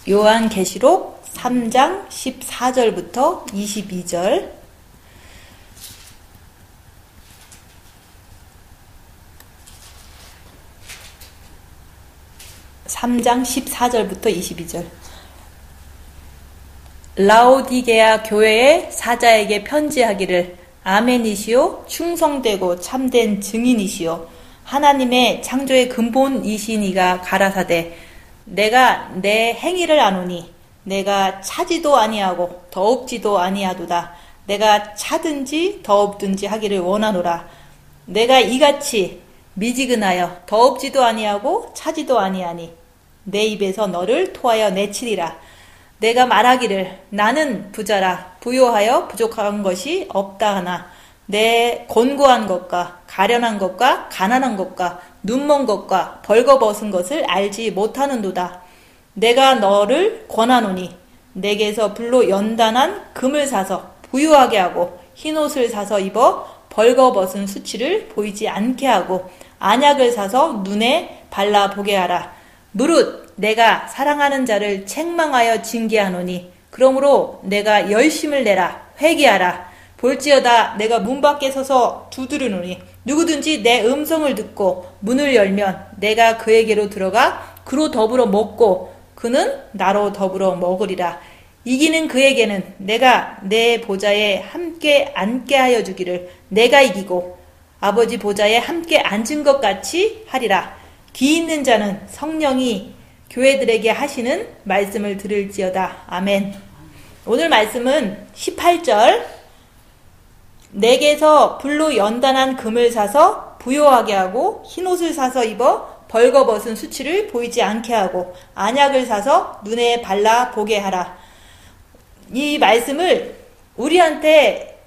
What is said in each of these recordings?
요한계시록 3장 14절부터 22절. (3장 14절부터 22절) 라오디게아 교회의 사자에게 편지하기를 아멘이시오 충성되고 참된 증인이시오 하나님의 창조의 근본이신 이가 가라사대 내가 내 행위를 아노니 내가 차지도 아니하고 더없지도 아니하도다. 내가 차든지 더없든지 하기를 원하노라. 내가 이같이 미지근하여 더없지도 아니하고 차지도 아니하니 내 입에서 너를 토하여 내치리라. 내가 말하기를 나는 부자라 부요하여 부족한 것이 없다 하나 내 곤고한 것과 가련한 것과 가난한 것과 눈먼 것과 벌거벗은 것을 알지 못하는도다. 내가 너를 권하노니 내게서 불로 연단한 금을 사서 부유하게 하고 흰옷을 사서 입어 벌거벗은 수치를 보이지 않게 하고 안약을 사서 눈에 발라보게 하라. 무릇 내가 사랑하는 자를 책망하여 징계하노니 그러므로 내가 열심을 내라 회개하라. 볼지어다 내가 문 밖에 서서 두드리노니 누구든지 내 음성을 듣고 문을 열면 내가 그에게로 들어가 그로 더불어 먹고 그는 나로 더불어 먹으리라. 이기는 그에게는 내가 내 보좌에 함께 앉게 하여 주기를 내가 이기고 아버지 보좌에 함께 앉은 것 같이 하리라. 기 있는 자는 성령이 교회들에게 하시는 말씀을 들을지어다. 아멘. 오늘 말씀은 18절 내게서 불로 연단한 금을 사서 부요하게 하고 흰옷을 사서 입어 벌거벗은 수치를 보이지 않게 하고 안약을 사서 눈에 발라 보게 하라. 이 말씀을 우리한테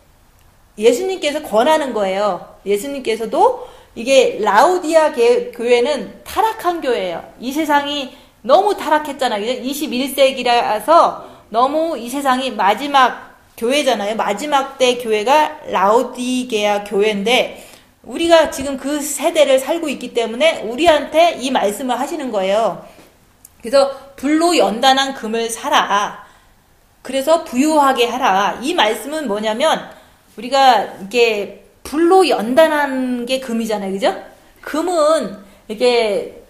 예수님께서 권하는 거예요. 예수님께서도 이게 라우디아 교회는 타락한 교회예요. 이 세상이 너무 타락했잖아요. 21세기라서 너무 이 세상이 마지막 교회잖아요. 마지막 때 교회가 라오디게아 교회인데 우리가 지금 그 세대를 살고 있기 때문에 우리한테 이 말씀을 하시는 거예요. 그래서 불로 연단한 금을 사라. 그래서 부유하게 하라. 이 말씀은 뭐냐면 우리가 이게 불로 연단한 게 금이잖아요. 그죠? 금은 이게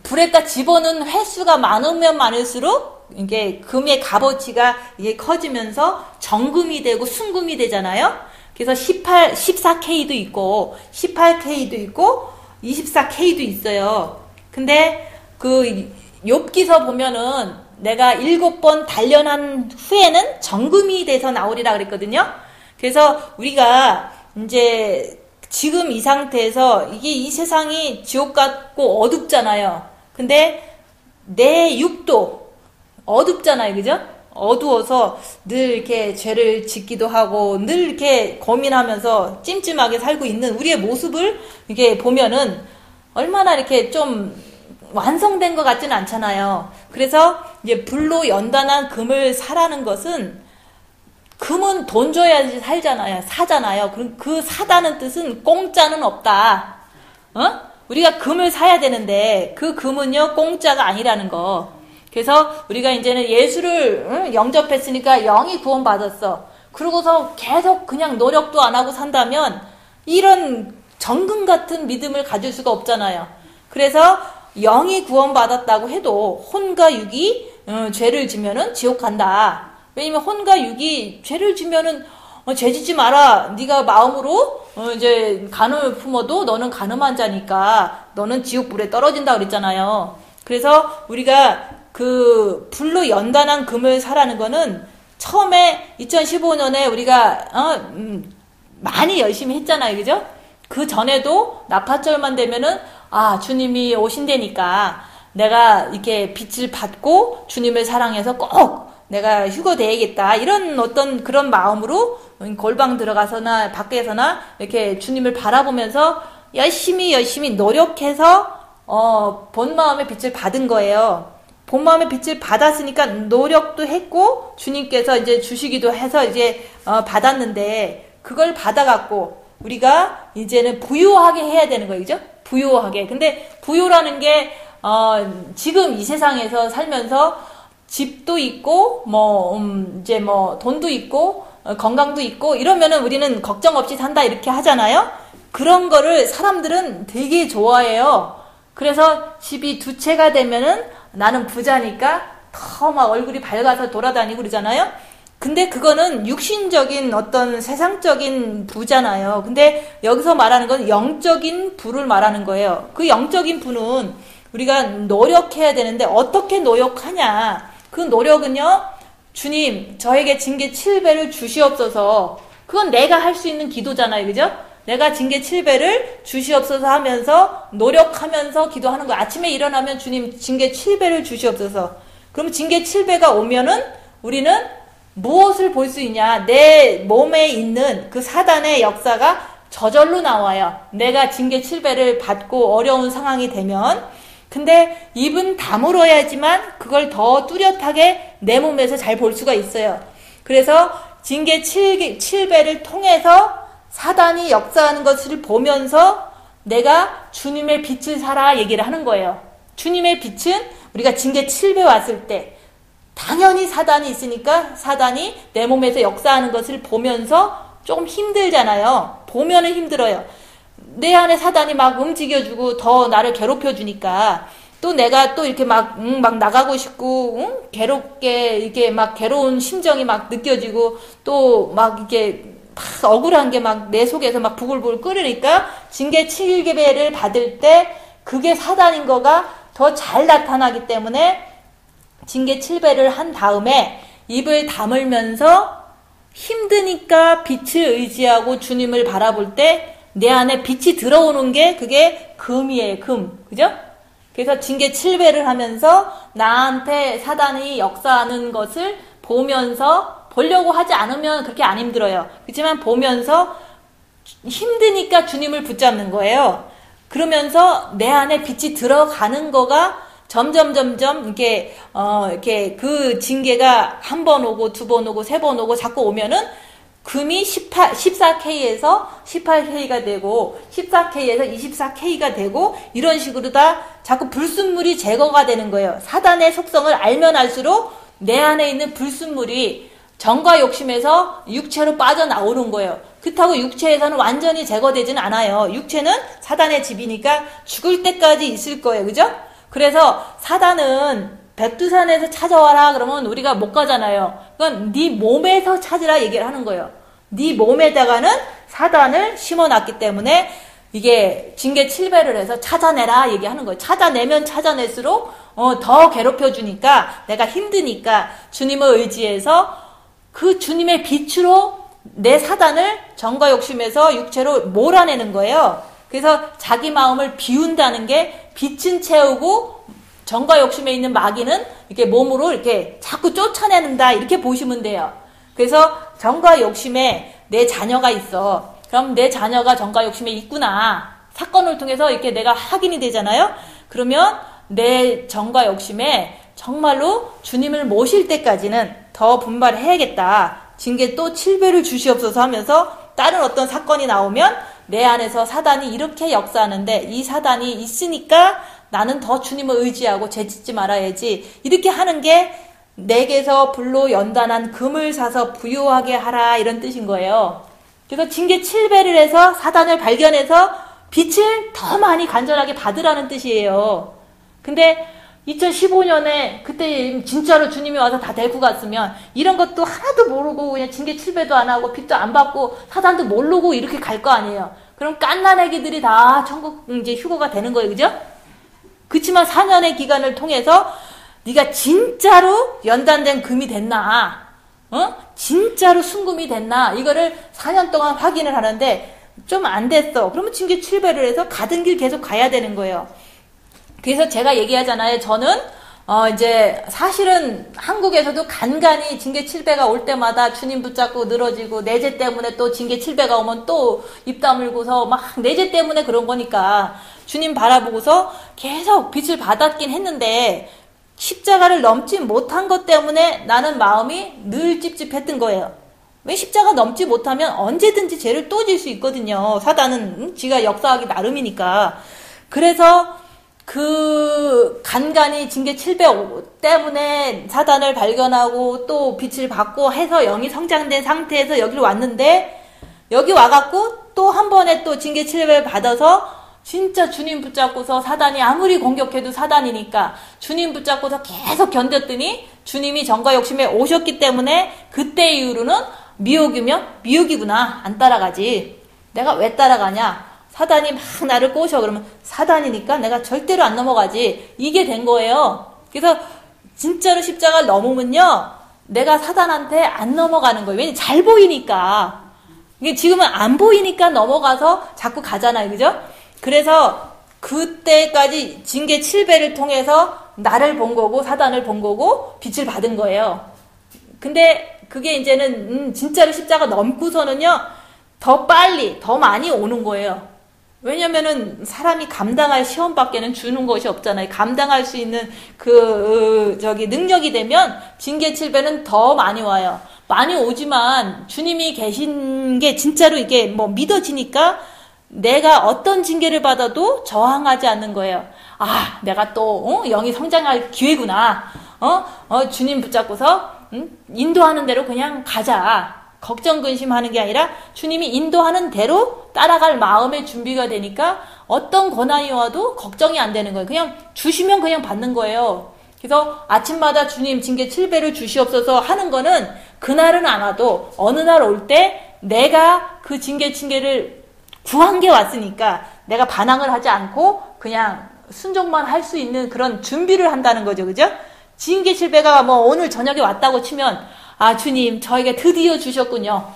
불에다 집어넣은 횟수가 많으면 많을수록 이게 금의 값어치가 이게 커지면서 정금이 되고 순금이 되잖아요. 그래서 14K도 있고 18K도 있고 24K도 있어요. 근데 그 욥기서 보면은 내가 7번 단련한 후에는 정금이 돼서 나오리라 그랬거든요. 그래서 우리가 이제 지금 이 상태에서 이게 이 세상이 지옥 같고 어둡잖아요. 근데 내 육도 어둡잖아요. 그죠? 어두워서 늘 이렇게 죄를 짓기도 하고 늘 이렇게 고민하면서 찜찜하게 살고 있는 우리의 모습을 이렇게 보면은 얼마나 이렇게 좀 완성된 것 같지는 않잖아요. 그래서 이제 불로 연단한 금을 사라는 것은 금은 돈 줘야지 살잖아요. 사잖아요. 그럼 그 사다는 뜻은 공짜는 없다. 우리가 금을 사야 되는데 그 금은요 공짜가 아니라는 거. 그래서 우리가 이제는 예수를 영접했으니까 영이 구원받았어. 그러고서 계속 그냥 노력도 안 하고 산다면 이런 정금 같은 믿음을 가질 수가 없잖아요. 그래서 영이 구원받았다고 해도 혼과 육이 죄를 지면은 지옥 간다. 왜냐면 혼과 육이 죄를 지면은 죄 짓지 마라. 네가 마음으로 이제 간음을 품어도 너는 간음한 자니까 너는 지옥불에 떨어진다 그랬잖아요. 그래서 우리가 그 불로 연단한 금을 사라는 거는 처음에 2015년에 우리가 많이 열심히 했잖아요. 그죠? 그 전에도 나팔절만 되면은 주님이 오신다니까 내가 이렇게 빛을 받고 주님을 사랑해서 꼭 내가 휴거돼야겠다. 이런 어떤 그런 마음으로 골방 들어가서나 밖에서나 이렇게 주님을 바라보면서 열심히 노력해서 본 마음의 빛을 받은 거예요. 본 마음의 빛을 받았으니까 노력도 했고 주님께서 이제 주시기도 해서 이제 받았는데 그걸 받아갖고 우리가 이제는 부유하게 해야 되는 거예요. 그죠? 부유하게. 근데 부유라는 게 지금 이 세상에서 살면서 집도 있고, 이제 돈도 있고, 건강도 있고, 이러면은 우리는 걱정 없이 산다, 이렇게 하잖아요? 그런 거를 사람들은 되게 좋아해요. 그래서 집이 두 채가 되면은 나는 부자니까 더 막 얼굴이 밝아서 돌아다니고 그러잖아요? 근데 그거는 육신적인 어떤 세상적인 부잖아요. 근데 여기서 말하는 건 영적인 부를 말하는 거예요. 그 영적인 부는 우리가 노력해야 되는데 어떻게 노력하냐. 그 노력은요, 주님, 저에게 징계 7배를 주시옵소서. 그건 내가 할 수 있는 기도잖아요. 그죠? 내가 징계 7배를 주시옵소서 하면서 노력하면서 기도하는 거. 아침에 일어나면 주님 징계 7배를 주시옵소서. 그럼 징계 7배가 오면은 우리는 무엇을 볼 수 있냐? 내 몸에 있는 그 사단의 역사가 저절로 나와요. 내가 징계 7배를 받고 어려운 상황이 되면. 근데 입은 다물어야지만 그걸 더 뚜렷하게 내 몸에서 잘 볼 수가 있어요. 그래서 징계 7배를 통해서 사단이 역사하는 것을 보면서 내가 주님의 빛을 살아 얘기를 하는 거예요. 주님의 빛은 우리가 징계 7배 왔을 때 당연히 사단이 있으니까 사단이 내 몸에서 역사하는 것을 보면서 조금 힘들잖아요. 보면은 힘들어요. 내 안에 사단이 막 움직여주고 더 나를 괴롭혀주니까 또 내가 또 이렇게 막 나가고 싶고, 괴롭게, 이렇게 막 괴로운 심정이 막 느껴지고 또 막 이렇게 막 억울한 게 막 내 속에서 막 부글부글 끓으니까 징계 7배를 받을 때 그게 사단인 거가 더 잘 나타나기 때문에 징계 7배를 한 다음에 입을 다물면서 힘드니까 빛을 의지하고 주님을 바라볼 때 내 안에 빛이 들어오는 게 그게 금이에요. 금. 그죠? 그래서 징계 7배를 하면서 나한테 사단이 역사하는 것을 보면서 보려고 하지 않으면 그렇게 안 힘들어요. 그렇지만 보면서 힘드니까 주님을 붙잡는 거예요. 그러면서 내 안에 빛이 들어가는 거가 점점 이렇게 그 징계가 한 번 오고 두 번 오고 세 번 오고 자꾸 오면은 금이 14K에서 18K가 되고 14K에서 24K가 되고 이런 식으로 다 자꾸 불순물이 제거가 되는 거예요. 사단의 속성을 알면 알수록 내 안에 있는 불순물이 정과 욕심에서 육체로 빠져나오는 거예요. 그렇다고 육체에서는 완전히 제거되지는 않아요. 육체는 사단의 집이니까 죽을 때까지 있을 거예요. 그죠? 그래서 사단은 백두산에서 찾아와라 그러면 우리가 못 가잖아요. 그건 네 몸에서 찾으라 얘기를 하는 거예요. 네 몸에다가는 사단을 심어놨기 때문에 이게 징계 7배를 해서 찾아내라 얘기하는 거예요. 찾아내면 찾아낼수록 더 괴롭혀주니까 내가 힘드니까 주님을 의지해서 그 주님의 빛으로 내 사단을 정과 욕심에서 육체로 몰아내는 거예요. 그래서 자기 마음을 비운다는 게 빛은 채우고 정과 욕심에 있는 마귀는 이렇게 몸으로 이렇게 자꾸 쫓아내는다 이렇게 보시면 돼요. 그래서 정과 욕심에 내 자녀가 있어. 그럼 내 자녀가 정과 욕심에 있구나. 사건을 통해서 이렇게 내가 확인이 되잖아요. 그러면 내 정과 욕심에 정말로 주님을 모실 때까지는 더 분발해야겠다. 징계 또 7배를 주시옵소서 하면서 다른 어떤 사건이 나오면 내 안에서 사단이 이렇게 역사하는데 이 사단이 있으니까 나는 더 주님을 의지하고 죄짓지 말아야지. 이렇게 하는 게 내게서 불로 연단한 금을 사서 부요하게 하라 이런 뜻인 거예요. 그래서 징계 7배를 해서 사단을 발견해서 빛을 더 많이 간절하게 받으라는 뜻이에요. 근데 2015년에 그때 진짜로 주님이 와서 다 데리고 갔으면 이런 것도 하나도 모르고 그냥 징계 7배도 안 하고 빛도 안 받고 사단도 모르고 이렇게 갈 거 아니에요. 그럼 깐난 애기들이 다 천국 이제 휴거가 되는 거예요. 그죠? 그치만 4년의 기간을 통해서 네가 진짜로 연단된 금이 됐나? 진짜로 순금이 됐나? 이거를 4년 동안 확인을 하는데 좀 안 됐어. 그러면 징계 7배를 해서 가던 길 계속 가야 되는 거예요. 그래서 제가 얘기하잖아요. 저는 이제 사실은 한국에서도 간간히 징계 7배가 올 때마다 주님 붙잡고 늘어지고 내재 때문에 또 징계 7배가 오면 또 입 다물고서 막 내재 때문에 그런 거니까 주님 바라보고서 계속 빛을 받았긴 했는데 십자가를 넘지 못한 것 때문에 나는 마음이 늘 찝찝했던 거예요. 왜 십자가 넘지 못하면 언제든지 죄를 또 질 수 있거든요. 사단은 지가 역사하기 나름이니까. 그래서 그 간간히 징계 700 때문에 사단을 발견하고 또 빛을 받고 해서 영이 성장된 상태에서 여기로 왔는데 여기 와갖고 또 한 번에 또 징계 700을 받아서 진짜 주님 붙잡고서 사단이 아무리 공격해도 사단이니까 주님 붙잡고서 계속 견뎠더니 주님이 정과 욕심에 오셨기 때문에 그때 이후로는 미혹이면 미혹이구나, 안 따라가지. 내가 왜 따라가냐? 사단이 막 나를 꼬셔. 그러면 사단이니까 내가 절대로 안 넘어가지. 이게 된 거예요. 그래서 진짜로 십자가를 넘으면요, 내가 사단한테 안 넘어가는 거예요. 왜냐면 잘 보이니까. 이게 지금은 안 보이니까 넘어가서 자꾸 가잖아요. 그죠? 그래서 그때까지 징계 7배를 통해서 나를 본 거고 사단을 본 거고 빛을 받은 거예요. 근데 그게 이제는 진짜로 십자가 넘고서는요, 더 빨리 더 많이 오는 거예요. 왜냐면은 사람이 감당할 시험밖에는 주는 것이 없잖아요. 감당할 수 있는 능력이 되면 징계 7배는 더 많이 와요. 많이 오지만 주님이 계신 게 진짜로 이게 뭐 믿어지니까 내가 어떤 징계를 받아도 저항하지 않는 거예요. 아, 내가 또 영이 성장할 기회구나. 주님 붙잡고서 인도하는 대로 그냥 가자. 걱정 근심하는 게 아니라 주님이 인도하는 대로 따라갈 마음의 준비가 되니까 어떤 고난이 와도 걱정이 안 되는 거예요. 그냥 주시면 그냥 받는 거예요. 그래서 아침마다 주님 징계 7배를 주시옵소서 하는 거는 그날은 안 와도 어느 날 올 때 내가 그 징계를 구한 게 왔으니까 내가 반항을 하지 않고 그냥 순종만 할 수 있는 그런 준비를 한다는 거죠. 그죠? 징계 7배가 뭐 오늘 저녁에 왔다고 치면, 아, 주님, 저에게 드디어 주셨군요.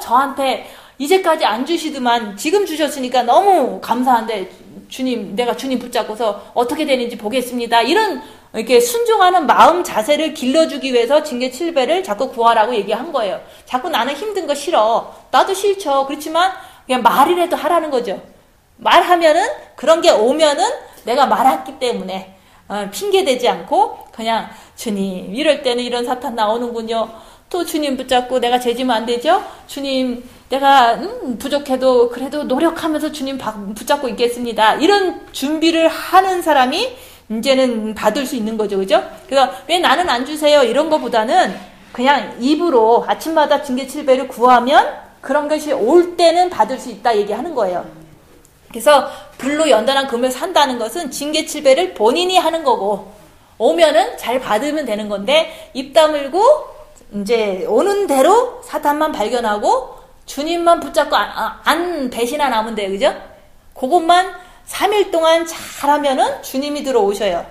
저한테 이제까지 안 주시더만 지금 주셨으니까 너무 감사한데, 주님, 내가 주님 붙잡고서 어떻게 되는지 보겠습니다. 이런, 이렇게 순종하는 마음 자세를 길러주기 위해서 징계 7배를 자꾸 구하라고 얘기한 거예요. 자꾸 나는 힘든 거 싫어. 나도 싫죠. 그렇지만 그냥 말이라도 하라는 거죠. 말하면은, 그런 게 오면은 내가 말했기 때문에, 핑계대지 않고 그냥 주님 이럴 때는 이런 사탄 나오는군요. 또 주님 붙잡고 내가 죄지면 안 되죠? 주님 내가 부족해도 그래도 노력하면서 주님 붙잡고 있겠습니다. 이런 준비를 하는 사람이 이제는 받을 수 있는 거죠. 그죠? 그래서 왜 나는 안 주세요? 이런 거보다는 그냥 입으로 아침마다 징계 7배를 구하면 그런 것이 올 때는 받을 수 있다 얘기하는 거예요. 그래서 불로 연단한 금을 산다는 것은 징계 7배를 본인이 하는 거고 오면은 잘 받으면 되는 건데 입 다물고 이제 오는 대로 사탄만 발견하고 주님만 붙잡고 안 배신 안 하면 돼요. 그죠? 그것만 3일 동안 잘하면은 주님이 들어오셔요.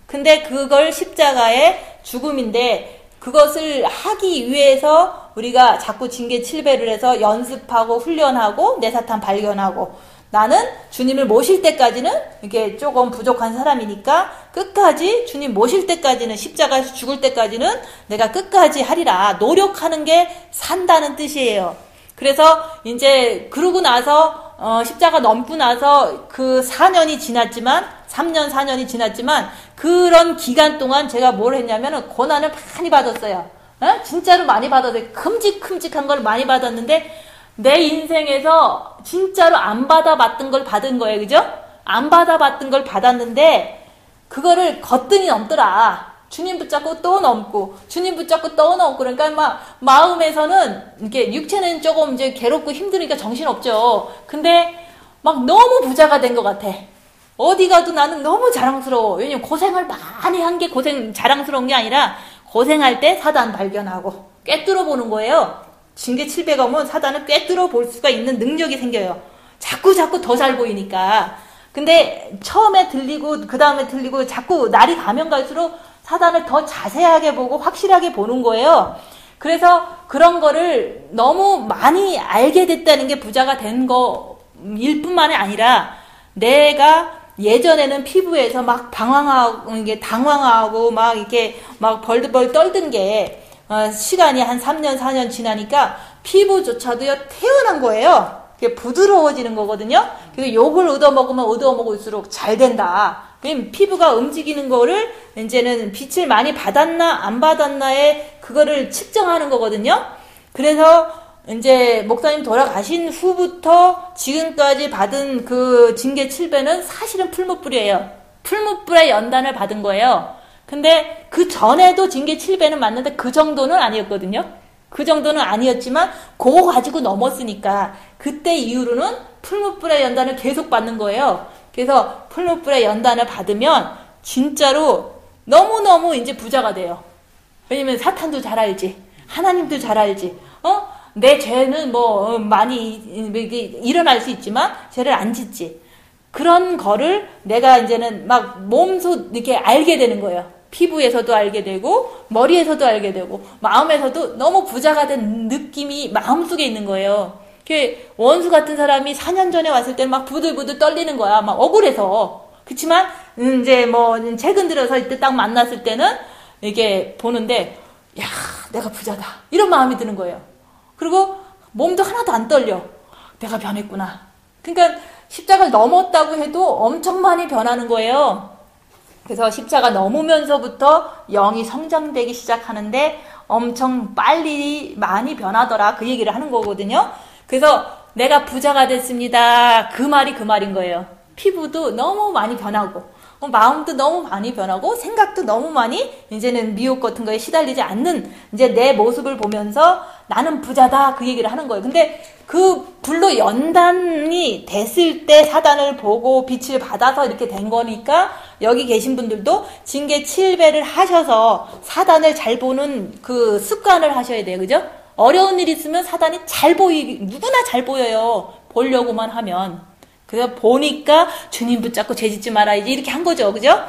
근데 그걸 십자가의 죽음인데 그것을 하기 위해서 우리가 자꾸 징계 7배를 해서 연습하고 훈련하고 내 사탄 발견하고 나는 주님을 모실 때까지는 이게 조금 부족한 사람이니까 끝까지 주님 모실 때까지는 십자가에서 죽을 때까지는 내가 끝까지 하리라. 노력하는 게 산다는 뜻이에요. 그래서 이제 그러고 나서 십자가 넘고 나서 그 4년이 지났지만 3년 4년이 지났지만 그런 기간 동안 제가 뭘 했냐면은 고난을 많이 받았어요. 진짜로 많이 받았어요. 큼직큼직한 걸 많이 받았는데 내 인생에서 진짜로 안 받아봤던 걸 받은 거예요. 그죠? 안 받아봤던 걸 받았는데 그거를 거뜬히 넘더라. 주님 붙잡고 또 넘고 주님 붙잡고 또 넘고 그러니까 막 마음에서는 이렇게 육체는 조금 이제 괴롭고 힘드니까 정신없죠. 근데 막 너무 부자가 된 것 같아. 어디 가도 나는 너무 자랑스러워. 왜냐면 고생을 많이 한 게 자랑스러운 게 아니라 고생할 때 사단 발견하고 꿰뚫어 보는 거예요. 징계 7배가 오면 사단을 꿰뚫어 볼 수가 있는 능력이 생겨요. 자꾸 더 잘 보이니까. 근데 처음에 들리고 그 다음에 들리고 자꾸 날이 가면 갈수록 사단을 더 자세하게 보고 확실하게 보는 거예요. 그래서 그런 거를 너무 많이 알게 됐다는 게 부자가 된 거일 뿐만이 아니라 내가 예전에는 피부에서 막 당황하고 막 이렇게 막 벌벌 떨던 게 시간이 한 3년, 4년 지나니까 피부조차도요, 태어난 거예요. 그게 부드러워지는 거거든요. 그래서 욕을 얻어먹을수록 잘 된다. 그럼 피부가 움직이는 거를 이제는 빛을 많이 받았나, 안 받았나에 그거를 측정하는 거거든요. 그래서 이제 목사님 돌아가신 후부터 지금까지 받은 그 징계 7배는 사실은 풀무불이에요. 풀무불의 연단을 받은 거예요. 근데 그 전에도 징계 7배는 맞는데 그 정도는 아니었거든요. 그 정도는 아니었지만 그거 가지고 넘었으니까 그때 이후로는 풀무불의 연단을 계속 받는 거예요. 그래서 풀무불의 연단을 받으면 진짜로 너무너무 이제 부자가 돼요. 왜냐면 사탄도 잘 알지. 하나님도 잘 알지. 내 죄는 뭐 많이 일어날 수 있지만 죄를 안 짓지. 그런 거를 내가 이제는 막 몸소 이렇게 알게 되는 거예요. 피부에서도 알게 되고 머리에서도 알게 되고 마음에서도 너무 부자가 된 느낌이 마음속에 있는 거예요. 원수 같은 사람이 4년 전에 왔을 때는 막 부들부들 떨리는 거야. 막 억울해서. 그렇지만 이제 뭐 최근 들어서 이때 딱 만났을 때는 이게 보는데 야, 내가 부자다. 이런 마음이 드는 거예요. 그리고 몸도 하나도 안 떨려. 내가 변했구나. 그러니까 십자가를 넘었다고 해도 엄청 많이 변하는 거예요. 그래서 십자가 넘으면서부터 영이 성장되기 시작하는데 엄청 빨리 많이 변하더라. 그 얘기를 하는 거거든요. 그래서 내가 부자가 됐습니다. 그 말이 그 말인 거예요. 피부도 너무 많이 변하고 마음도 너무 많이 변하고 생각도 너무 많이 이제는 미혹 같은 거에 시달리지 않는 이제 내 모습을 보면서 나는 부자다 그 얘기를 하는 거예요. 근데 그 불로 연단이 됐을 때 사단을 보고 빛을 받아서 이렇게 된 거니까 여기 계신 분들도 징계 7배를 하셔서 사단을 잘 보는 그 습관을 하셔야 돼요. 그죠? 어려운 일 있으면 사단이 누구나 잘 보여요. 보려고만 하면. 그래서 보니까 주님 붙잡고 죄 짓지 말아야지 이렇게 한 거죠. 그죠?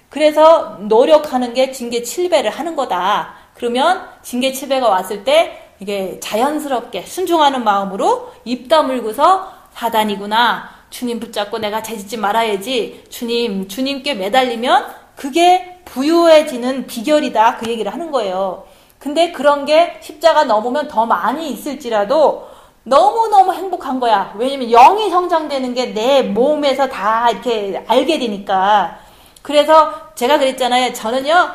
그래서 노력하는 게 징계 7배를 하는 거다. 그러면 징계 7배가 왔을 때 이게 자연스럽게 순종하는 마음으로 입 다물고서 사단이구나. 주님 붙잡고 내가 죄 짓지 말아야지. 주님께 매달리면 그게 부유해지는 비결이다. 그 얘기를 하는 거예요. 근데 그런 게 십자가 넘으면 더 많이 있을지라도 너무너무 행복한 거야. 왜냐면 영이 성장되는 게 내 몸에서 다 이렇게 알게 되니까. 그래서 제가 그랬잖아요. 저는요,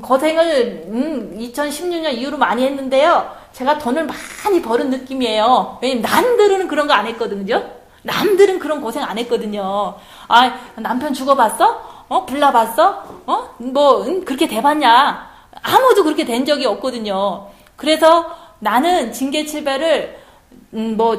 고생을 2016년 이후로 많이 했는데요. 제가 돈을 많이 버는 느낌이에요. 왜냐면 남들은 그런 거 안 했거든요. 남들은 그런 고생 안 했거든요. 아, 남편 죽어봤어? 불나봤어? 그렇게 돼봤냐? 아무도 그렇게 된 적이 없거든요. 그래서 나는 징계 7배를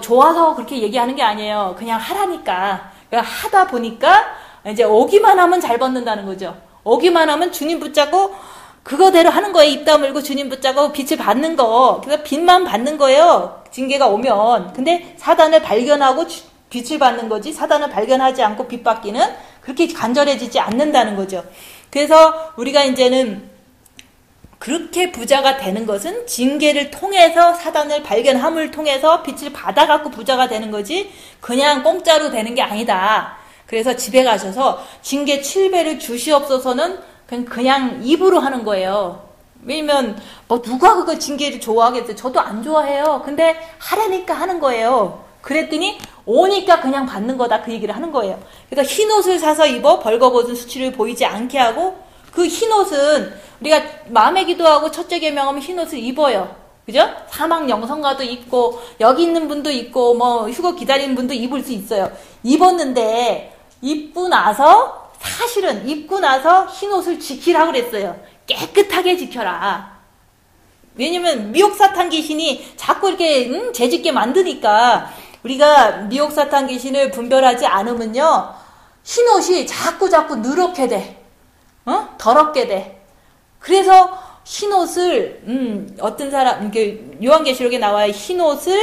좋아서 그렇게 얘기하는 게 아니에요. 그냥 하라니까. 그러니까 하다 보니까 이제 오기만 하면 잘 벗는다는 거죠. 오기만 하면 주님 붙잡고 그거대로 하는 거예요. 입 다물고 주님 붙잡고 빛을 받는 거. 그래서 빛만 받는 거예요. 징계가 오면. 근데 사단을 발견하고 빛을 받는 거지. 사단을 발견하지 않고 빛 받기는 그렇게 간절해지지 않는다는 거죠. 그래서 우리가 이제는 그렇게 부자가 되는 것은 징계를 통해서 사단을 발견함을 통해서 빛을 받아갖고 부자가 되는 거지 그냥 공짜로 되는 게 아니다. 그래서 집에 가셔서 징계 7배를 주시옵소서는 그냥 입으로 하는 거예요. 왜냐면 누가 그거 징계를 좋아하겠어요. 저도 안 좋아해요. 근데 하라니까 하는 거예요. 그랬더니 오니까 그냥 받는 거다 그 얘기를 하는 거예요. 그래서 흰옷을 사서 입어 벌거벗은 수치를 보이지 않게 하고 그 흰옷은 우리가 마음의 기도하고 첫째 계명하면 흰옷을 입어요. 그죠? 사막 영성가도 입고 여기 있는 분도 입고 휴거 기다리는 분도 입을 수 있어요. 입었는데 사실은 입고 나서 흰옷을 지키라고 그랬어요. 깨끗하게 지켜라. 왜냐면 미혹사탄 귀신이 자꾸 이렇게 죄짓게 만드니까 우리가 미혹사탄 귀신을 분별하지 않으면요 흰옷이 자꾸 누렇게 돼. 더럽게 돼. 그래서 흰옷을 어떤 사람 요한계시록에 나와요. 흰옷을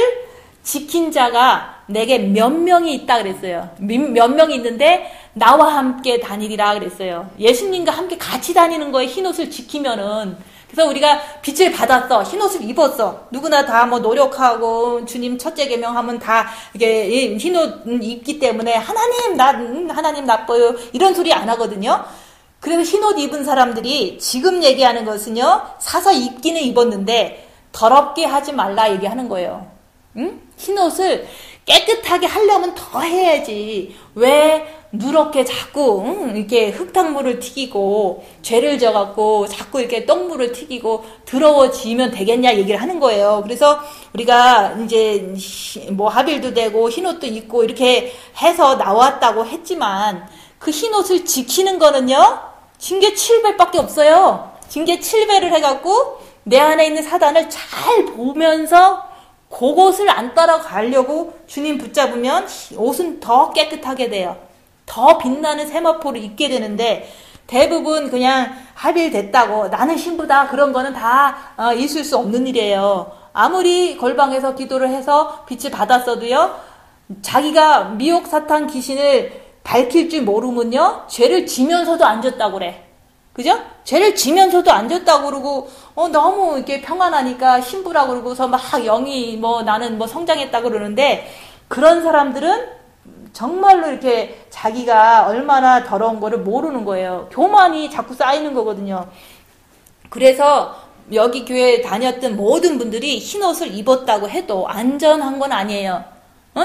지킨 자가 내게 몇 명이 있다 그랬어요. 몇 명이 있는데 나와 함께 다니리라 그랬어요. 예수님과 함께 같이 다니는 거에 흰옷을 지키면은. 그래서 우리가 빛을 받았어. 흰옷을 입었어. 누구나 다 노력하고 주님 첫째 계명하면 다 이게 흰옷 입기 때문에 하나님 나빠요. 이런 소리 안 하거든요. 그래서 흰옷 입은 사람들이 지금 얘기하는 것은요, 사서 입기는 입었는데 더럽게 하지 말라 얘기하는 거예요. 응? 흰옷을 깨끗하게 하려면 더 해야지. 왜 누렇게 자꾸 이렇게 흙탕물을 튀기고 죄를 져갖고 자꾸 이렇게 똥물을 튀기고 더러워지면 되겠냐 얘기를 하는 거예요. 그래서 우리가 이제 하빌도 되고 흰옷도 입고 이렇게 해서 나왔다고 했지만 그 흰옷을 지키는 거는요, 징계 7배밖에 없어요. 징계 7배를 해갖고 내 안에 있는 사단을 잘 보면서 그것을 안 따라가려고 주님 붙잡으면 옷은 더 깨끗하게 돼요. 더 빛나는 세마포를 입게 되는데, 대부분 그냥 합일됐다고 나는 신부다 그런 거는 다 있을 수 없는 일이에요. 아무리 골방에서 기도를 해서 빛을 받았어도요, 자기가 미혹 사탄 귀신을 밝힐 줄 모르면요, 죄를 지면서도 안 졌다고 그래. 그죠? 죄를 지면서도 안 졌다고 그러고, 너무 이렇게 평안하니까 신부라고 그러고서 막 영이 나는 성장했다고 그러는데, 그런 사람들은 정말로 이렇게 자기가 얼마나 더러운 거를 모르는 거예요. 교만이 자꾸 쌓이는 거거든요. 그래서 여기 교회 다녔던 모든 분들이 흰옷을 입었다고 해도 안전한 건 아니에요.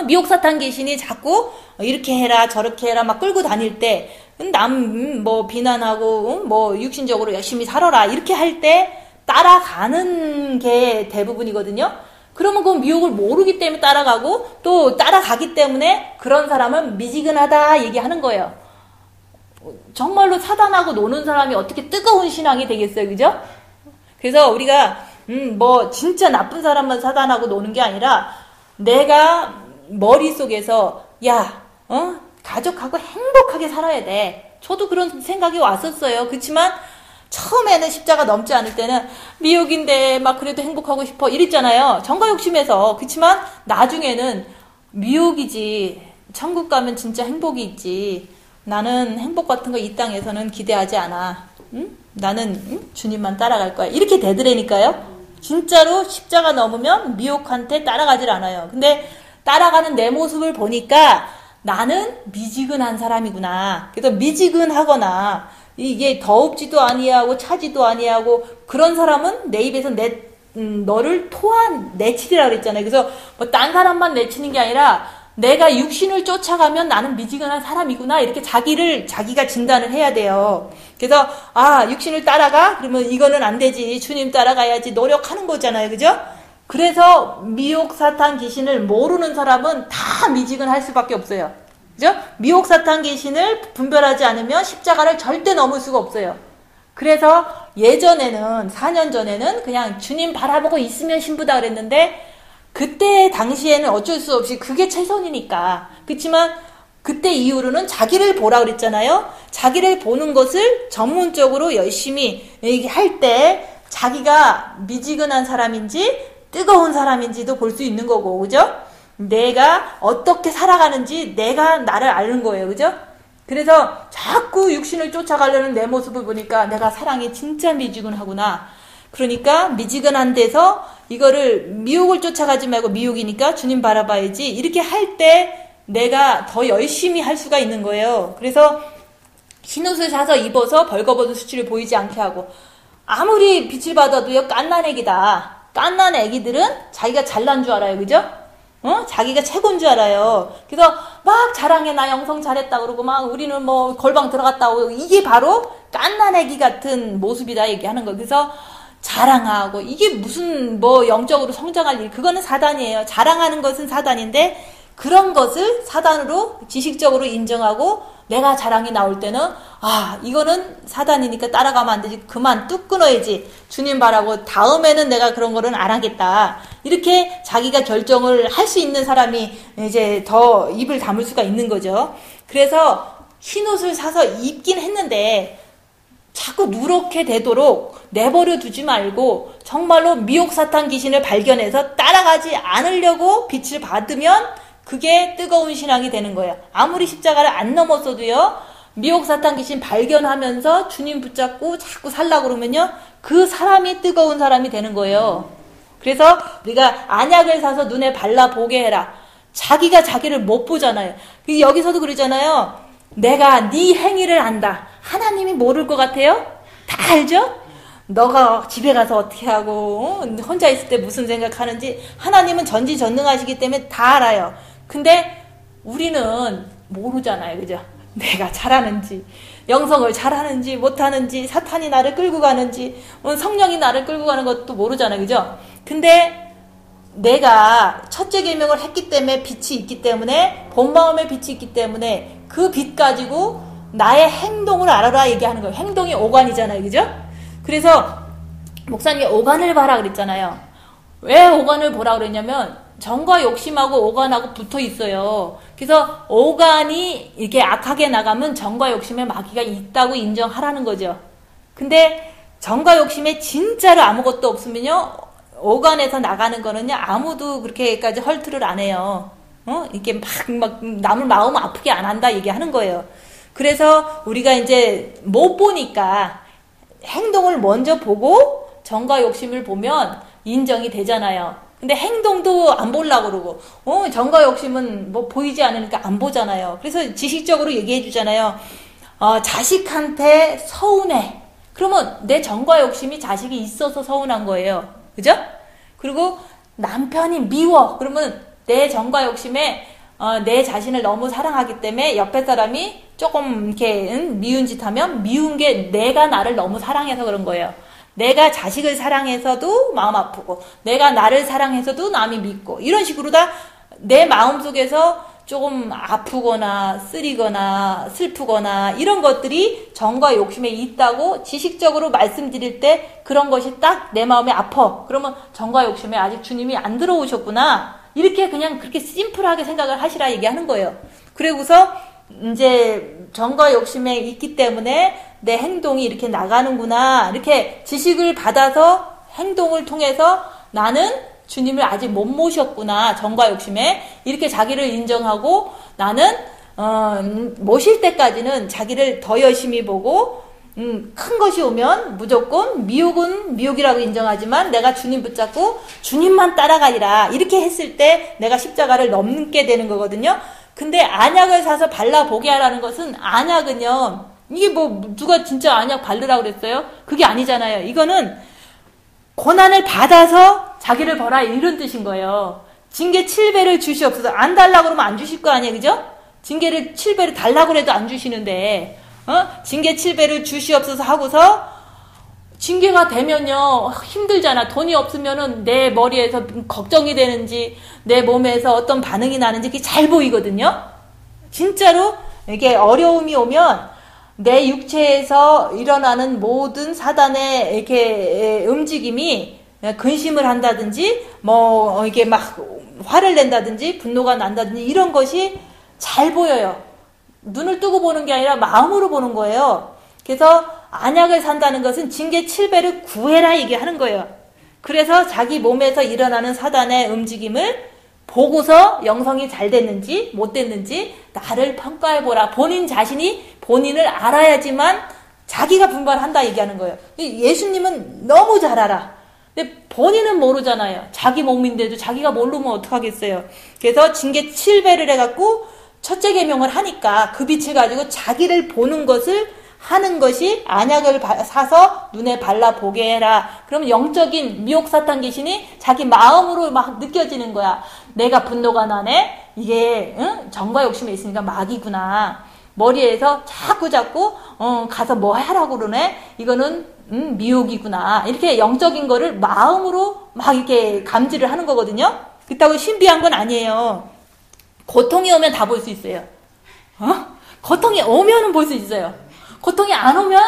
미혹사탄 귀신이 자꾸 이렇게 해라 저렇게 해라 막 끌고 다닐 때, 남 비난하고 육신적으로 열심히 살아라 이렇게 할 때 따라가는 게 대부분이거든요. 그러면 그 미혹을 모르기 때문에 따라가고, 또 따라가기 때문에 그런 사람은 미지근하다 얘기하는 거예요. 정말로 사단하고 노는 사람이 어떻게 뜨거운 신앙이 되겠어요, 그죠? 그래서 우리가 진짜 나쁜 사람만 사단하고 노는 게 아니라, 내가 머릿속에서 가족하고 행복하게 살아야 돼. 저도 그런 생각이 왔었어요. 그렇지만 처음에는 십자가 넘지 않을 때는 미혹인데 막 그래도 행복하고 싶어 이랬잖아요. 정가 욕심에서. 그렇지만 나중에는 미혹이지, 천국 가면 진짜 행복이 있지, 나는 행복 같은 거 이 땅에서는 기대하지 않아. 나는 주님만 따라갈 거야. 이렇게 되더라니까요. 진짜로 십자가 넘으면 미혹한테 따라가질 않아요. 근데 따라가는 내 모습을 보니까 나는 미지근한 사람이구나. 그래서 미지근하거나 이게 더웁지도 아니하고 차지도 아니하고 그런 사람은 내 입에서 너를 내치리라 그랬잖아요. 그래서 딴 사람만 내치는 게 아니라 내가 육신을 쫓아가면 나는 미지근한 사람이구나, 이렇게 자기가 진단을 해야 돼요. 그래서 육신을 따라가? 그러면 이거는 안 되지, 주님 따라가야지, 노력하는 거잖아요. 그죠? 그래서 미혹 사탄 귀신을 모르는 사람은 다 미지근할 수밖에 없어요. 그죠? 미혹 사탄 귀신을 분별하지 않으면 십자가를 절대 넘을 수가 없어요. 그래서 예전에는 4년 전에는 그냥 주님 바라보고 있으면 신부다 그랬는데, 그때 당시에는 어쩔 수 없이 그게 최선이니까. 그렇지만 그때 이후로는 자기를 보라 그랬잖아요. 자기를 보는 것을 전문적으로 열심히 할 때 자기가 미지근한 사람인지 뜨거운 사람인지도 볼 수 있는 거고, 그죠? 내가 어떻게 살아가는지 내가 나를 아는 거예요. 그죠? 그래서 자꾸 육신을 쫓아가려는 내 모습을 보니까 내가 사랑이 진짜 미지근하구나. 그러니까 미지근한 데서 이거를 미혹을 쫓아가지 말고, 미혹이니까 주님 바라봐야지, 이렇게 할 때 내가 더 열심히 할 수가 있는 거예요. 그래서 흰옷을 사서 입어서 벌거벗은 수치를 보이지 않게 하고, 아무리 빛을 받아도요 깐난 애기다. 깐난 애기들은 자기가 잘난 줄 알아요. 그죠? 자기가 최고인 줄 알아요. 그래서 막 자랑해, 나 영성 잘했다 그러고, 막 우리는 골방 들어갔다 오고, 이게 바로 깐난 애기 같은 모습이다 얘기하는 거. 그래서 자랑하고, 이게 무슨 영적으로 성장할 일, 그거는 사단이에요. 자랑하는 것은 사단인데, 그런 것을 사단으로 지식적으로 인정하고 내가 자랑이 나올 때는 이거는 사단이니까 따라가면 안 되지, 그만 뚝 끊어야지, 주님 바라고 다음에는 내가 그런 거는 안 하겠다, 이렇게 자기가 결정을 할 수 있는 사람이 이제 더 입을 다물 수가 있는 거죠. 그래서 흰옷을 사서 입긴 했는데 자꾸 누렇게 되도록 내버려 두지 말고, 정말로 미혹 사탄 귀신을 발견해서 따라가지 않으려고 빛을 받으면 그게 뜨거운 신앙이 되는 거예요. 아무리 십자가를 안 넘었어도요, 미혹 사탄 귀신 발견하면서 주님 붙잡고 자꾸 살라고 그러면요, 그 사람이 뜨거운 사람이 되는 거예요. 그래서 우리가 안약을 사서 눈에 발라보게 해라. 자기가 자기를 못 보잖아요. 여기서도 그러잖아요. 내가 네 행위를 안다. 하나님이 모를 것 같아요? 다 알죠? 너가 집에 가서 어떻게 하고 혼자 있을 때 무슨 생각하는지 하나님은 전지전능하시기 때문에 다 알아요. 근데 우리는 모르잖아요. 그죠? 내가 잘하는지, 영성을 잘하는지 못하는지, 사탄이 나를 끌고 가는지, 성령이 나를 끌고 가는 것도 모르잖아요. 그죠? 근데 내가 첫째 계명을 했기 때문에 빛이 있기 때문에, 본 마음에 빛이 있기 때문에 그 빛 가지고 나의 행동을 알아라 얘기하는 거예요. 행동이 오간이잖아요. 그죠? 그래서 목사님이 오간을 봐라 그랬잖아요. 왜 오간을 보라 그랬냐면 정과 욕심하고 오간하고 붙어 있어요. 그래서 오간이 이렇게 악하게 나가면 정과 욕심에 마귀가 있다고 인정하라는 거죠. 근데 정과 욕심에 진짜로 아무것도 없으면요, 오간에서 나가는 거는요, 아무도 그렇게까지 헐트를 안 해요. 이렇게 막 남을 마음 아프게 안 한다 얘기하는 거예요. 그래서 우리가 이제 못 보니까 행동을 먼저 보고 정과 욕심을 보면 인정이 되잖아요. 근데 행동도 안 보려고 그러고, 정과 욕심은 뭐 보이지 않으니까 안 보잖아요. 그래서 지식적으로 얘기해 주잖아요. 자식한테 서운해. 그러면 내 정과 욕심이 자식이 있어서 서운한 거예요. 그죠? 그리고 남편이 미워. 그러면 내 정과 욕심에 내 자신을 너무 사랑하기 때문에 옆에 사람이 조금 이렇게 미운 짓 하면 미운 게 내가 나를 너무 사랑해서 그런 거예요. 내가 자식을 사랑해서도 마음 아프고 내가 나를 사랑해서도 남이 믿고 이런 식으로 다 내 마음속에서 조금 아프거나 쓰리거나 슬프거나 이런 것들이 정과 욕심에 있다고 지식적으로 말씀드릴 때 그런 것이 딱 내 마음에 아파. 그러면 정과 욕심에 아직 주님이 안 들어오셨구나. 이렇게 그냥 그렇게 심플하게 생각을 하시라 얘기하는 거예요. 그리고서 이제 정과 욕심에 있기 때문에 내 행동이 이렇게 나가는구나. 이렇게 지식을 받아서 행동을 통해서 나는 주님을 아직 못 모셨구나. 정과 욕심에. 이렇게 자기를 인정하고 나는 모실 때까지는 자기를 더 열심히 보고 큰 것이 오면 무조건 미혹은 미혹이라고 인정하지만 내가 주님 붙잡고 주님만 따라가리라. 이렇게 했을 때 내가 십자가를 넘게 되는 거거든요. 근데 안약을 사서 발라보게 하라는 것은 안약은요. 이게 뭐 누가 진짜 안약 바르라고 그랬어요? 그게 아니잖아요. 이거는 고난을 받아서 자기를 벌라 이런 뜻인 거예요. 징계 7배를 주시옵소서. 안 달라고 그러면 안 주실 거 아니에요. 그죠? 징계를 7배를 달라고 해도 안 주시는데 징계 7배를 주시옵소서 하고서 징계가 되면요 힘들잖아. 돈이 없으면은 내 머리에서 걱정이 되는지 내 몸에서 어떤 반응이 나는지 그게 잘 보이거든요. 진짜로 이게 어려움이 오면 내 육체에서 일어나는 모든 사단의 이렇게 움직임이 근심을 한다든지 뭐 이게 막 화를 낸다든지 분노가 난다든지 이런 것이 잘 보여요. 눈을 뜨고 보는 게 아니라 마음으로 보는 거예요. 그래서 안약을 산다는 것은 징계 7배를 구해라 얘기하는 거예요. 그래서 자기 몸에서 일어나는 사단의 움직임을 보고서 영성이 잘 됐는지 못 됐는지 나를 평가해보라. 본인 자신이 본인을 알아야지만 자기가 분별한다 얘기하는 거예요. 예수님은 너무 잘 알아. 근데 본인은 모르잖아요. 자기 몸인데도 자기가 모르면 어떡하겠어요. 그래서 징계 7배를 해갖고 첫째 계명을 하니까 그 빛을 가지고 자기를 보는 것을 하는 것이 안약을 사서 눈에 발라보게 해라. 그러면 영적인 미혹 사탄 귀신이 자기 마음으로 막 느껴지는 거야. 내가 분노가 나네? 이게 정과 욕심에 있으니까 마귀구나. 머리에서 자꾸 가서 뭐 하라고 그러네? 이거는 미혹이구나. 이렇게 영적인 거를 마음으로 막 이렇게 감지를 하는 거거든요. 그렇다고 신비한 건 아니에요. 고통이 오면 다 볼 수 있어요. 고통이 오면은 볼 수 있어요. 고통이 안 오면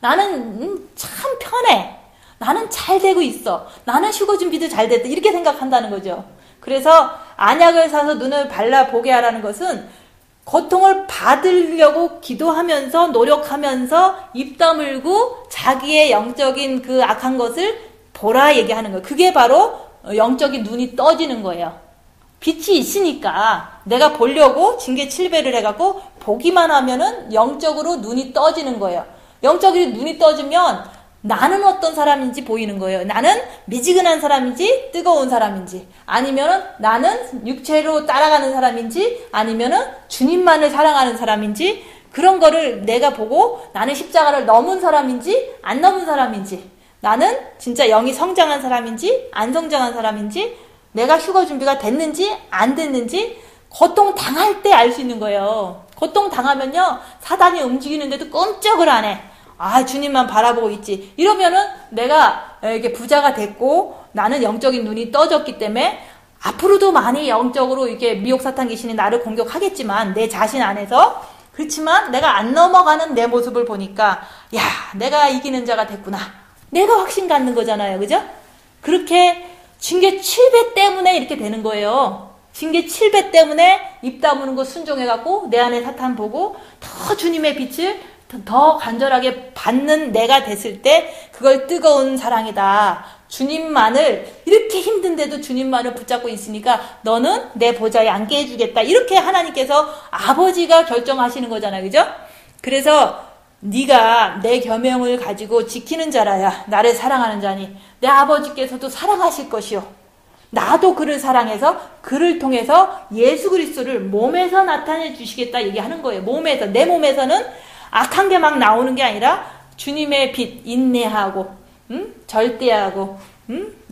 나는 참 편해. 나는 잘 되고 있어. 나는 휴거 준비도 잘 됐다. 이렇게 생각한다는 거죠. 그래서 안약을 사서 눈을 발라보게 하라는 것은 고통을 받으려고 기도하면서 노력하면서 입 다물고 자기의 영적인 그 악한 것을 보라 얘기하는 거예요. 그게 바로 영적인 눈이 떠지는 거예요. 빛이 있으니까 내가 보려고 징계 7배를 해갖고 보기만 하면은 영적으로 눈이 떠지는 거예요. 영적으로 눈이 떠지면 나는 어떤 사람인지 보이는 거예요. 나는 미지근한 사람인지 뜨거운 사람인지 아니면은 나는 육체로 따라가는 사람인지 아니면은 주님만을 사랑하는 사람인지 그런 거를 내가 보고 나는 십자가를 넘은 사람인지 안 넘은 사람인지 나는 진짜 영이 성장한 사람인지 안 성장한 사람인지 내가 휴거 준비가 됐는지 안 됐는지 고통 당할 때 알 수 있는 거예요. 고통 당하면요 사단이 움직이는데도 꼼짝을 안 해. 아 주님만 바라보고 있지. 이러면은 내가 이렇게 부자가 됐고 나는 영적인 눈이 떠졌기 때문에 앞으로도 많이 영적으로 이렇게 미혹 사탄 귀신이 나를 공격하겠지만 내 자신 안에서 그렇지만 내가 안 넘어가는 내 모습을 보니까 야, 내가 이기는 자가 됐구나. 내가 확신 갖는 거잖아요. 그죠? 그렇게 징계 7배 때문에 이렇게 되는 거예요. 징계 7배 때문에 입 다무는 거 순종해갖고 내 안에 사탄 보고 더 주님의 빛을 더 간절하게 받는 내가 됐을 때 그걸 뜨거운 사랑이다. 주님만을 이렇게 힘든데도 주님만을 붙잡고 있으니까 너는 내 보좌에 앉게 해주겠다. 이렇게 하나님께서 아버지가 결정하시는 거잖아요. 그죠? 그래서 네가 내 계명을 가지고 지키는 자라야 나를 사랑하는 자니 내 아버지께서도 사랑하실 것이요. 나도 그를 사랑해서 그를 통해서 예수 그리스도를 몸에서 나타내 주시겠다 얘기하는 거예요. 몸에서. 내 몸에서는 악한 게 막 나오는 게 아니라 주님의 빛 인내하고 절대하고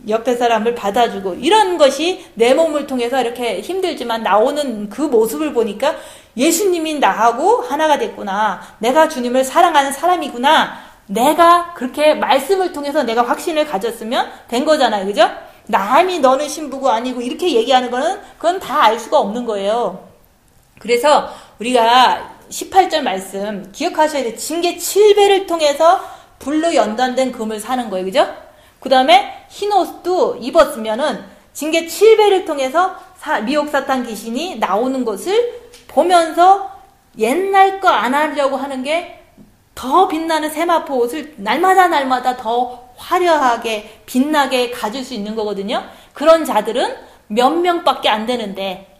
옆에 사람을 받아주고 이런 것이 내 몸을 통해서 이렇게 힘들지만 나오는 그 모습을 보니까 예수님이 나하고 하나가 됐구나. 내가 주님을 사랑하는 사람이구나. 내가 그렇게 말씀을 통해서 내가 확신을 가졌으면 된 거잖아요. 그죠? 남이 너는 신부고 아니고 이렇게 얘기하는 거는 그건 다 알 수가 없는 거예요. 그래서 우리가 18절 말씀 기억하셔야 돼요. 징계 7배를 통해서 불로 연단된 금을 사는 거예요. 그죠? 그 다음에 흰 옷도 입었으면은 징계 7배를 통해서 미혹 사탄 귀신이 나오는 것을 보면서 옛날 거 안 하려고 하는 게 더 빛나는 세마포 옷을 날마다 더 화려하게 빛나게 가질 수 있는 거거든요. 그런 자들은 몇 명밖에 안 되는데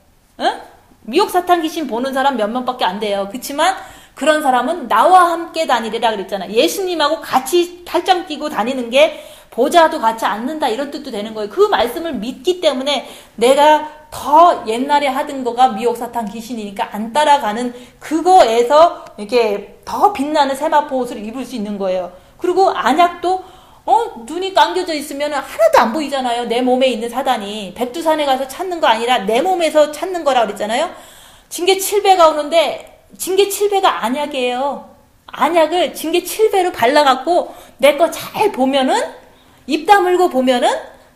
미혹 사탄 귀신 보는 사람 몇 명밖에 안 돼요. 그렇지만 그런 사람은 나와 함께 다니리라 그랬잖아. 예수님하고 같이 팔짱 끼고 다니는 게 보좌도 같이 앉는다 이런 뜻도 되는 거예요. 그 말씀을 믿기 때문에 내가 더 옛날에 하던 거가 미혹 사탄 귀신이니까 안 따라가는 그거에서 이렇게 더 빛나는 세마포 옷을 입을 수 있는 거예요. 그리고 안약도 눈이 감겨져 있으면 하나도 안 보이잖아요. 내 몸에 있는 사단이. 백두산에 가서 찾는 거 아니라 내 몸에서 찾는 거라고 그랬잖아요. 징계 7배가 오는데 징계 7배가 안약이에요. 안약을 징계 7배로 발라갖고 내 거 잘 보면은 입 다물고 보면은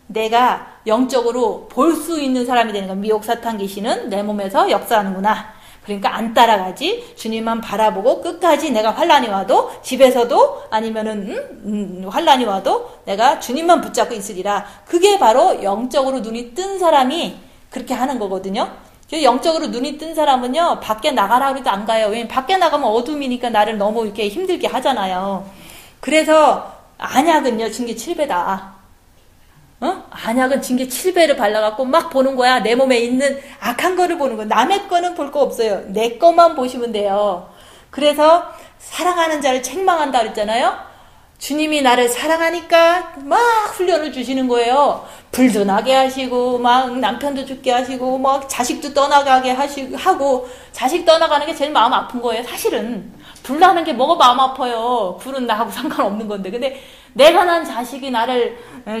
내가 영적으로 볼 수 있는 사람이 되는 거야. 미혹 사탄 귀신은 내 몸에서 역사하는구나. 그러니까 안 따라가지. 주님만 바라보고 끝까지 내가 환란이 와도 집에서도 아니면은 환란이 와도 내가 주님만 붙잡고 있으리라. 그게 바로 영적으로 눈이 뜬 사람이 그렇게 하는 거거든요. 영적으로 눈이 뜬 사람은요 밖에 나가라 그래도 안 가요. 왜냐면 밖에 나가면 어둠이니까 나를 너무 이렇게 힘들게 하잖아요. 그래서 안약은요 징계 7배다. 안약은 징계 7배를 발라갖고 막 보는 거야. 내 몸에 있는 악한 거를 보는 거야. 남의 거는 볼 거 없어요. 내 것만 보시면 돼요. 그래서 사랑하는 자를 책망한다 그랬잖아요. 주님이 나를 사랑하니까 막 훈련을 주시는 거예요. 불도 나게 하시고 막 남편도 죽게 하시고 막 자식도 떠나가게 하고 자식 떠나가는 게 제일 마음 아픈 거예요. 사실은 불 나는 게 뭐가 마음 아파요. 불은 나하고 상관없는 건데. 근데 내가 난 자식이 나를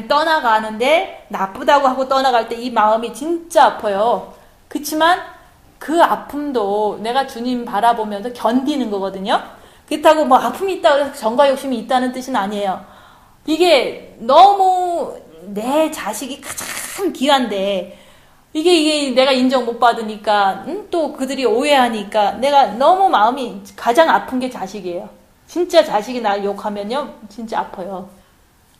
떠나가는데 나쁘다고 하고 떠나갈 때 이 마음이 진짜 아파요. 그렇지만 그 아픔도 내가 주님 바라보면서 견디는 거거든요. 그렇다고 뭐 아픔이 있다고 해서 정과 욕심이 있다는 뜻은 아니에요. 이게 너무 내 자식이 가장 귀한데 이게 내가 인정 못 받으니까 또 그들이 오해하니까 내가 너무 마음이 가장 아픈 게 자식이에요. 진짜 자식이 날 욕하면요 진짜 아파요.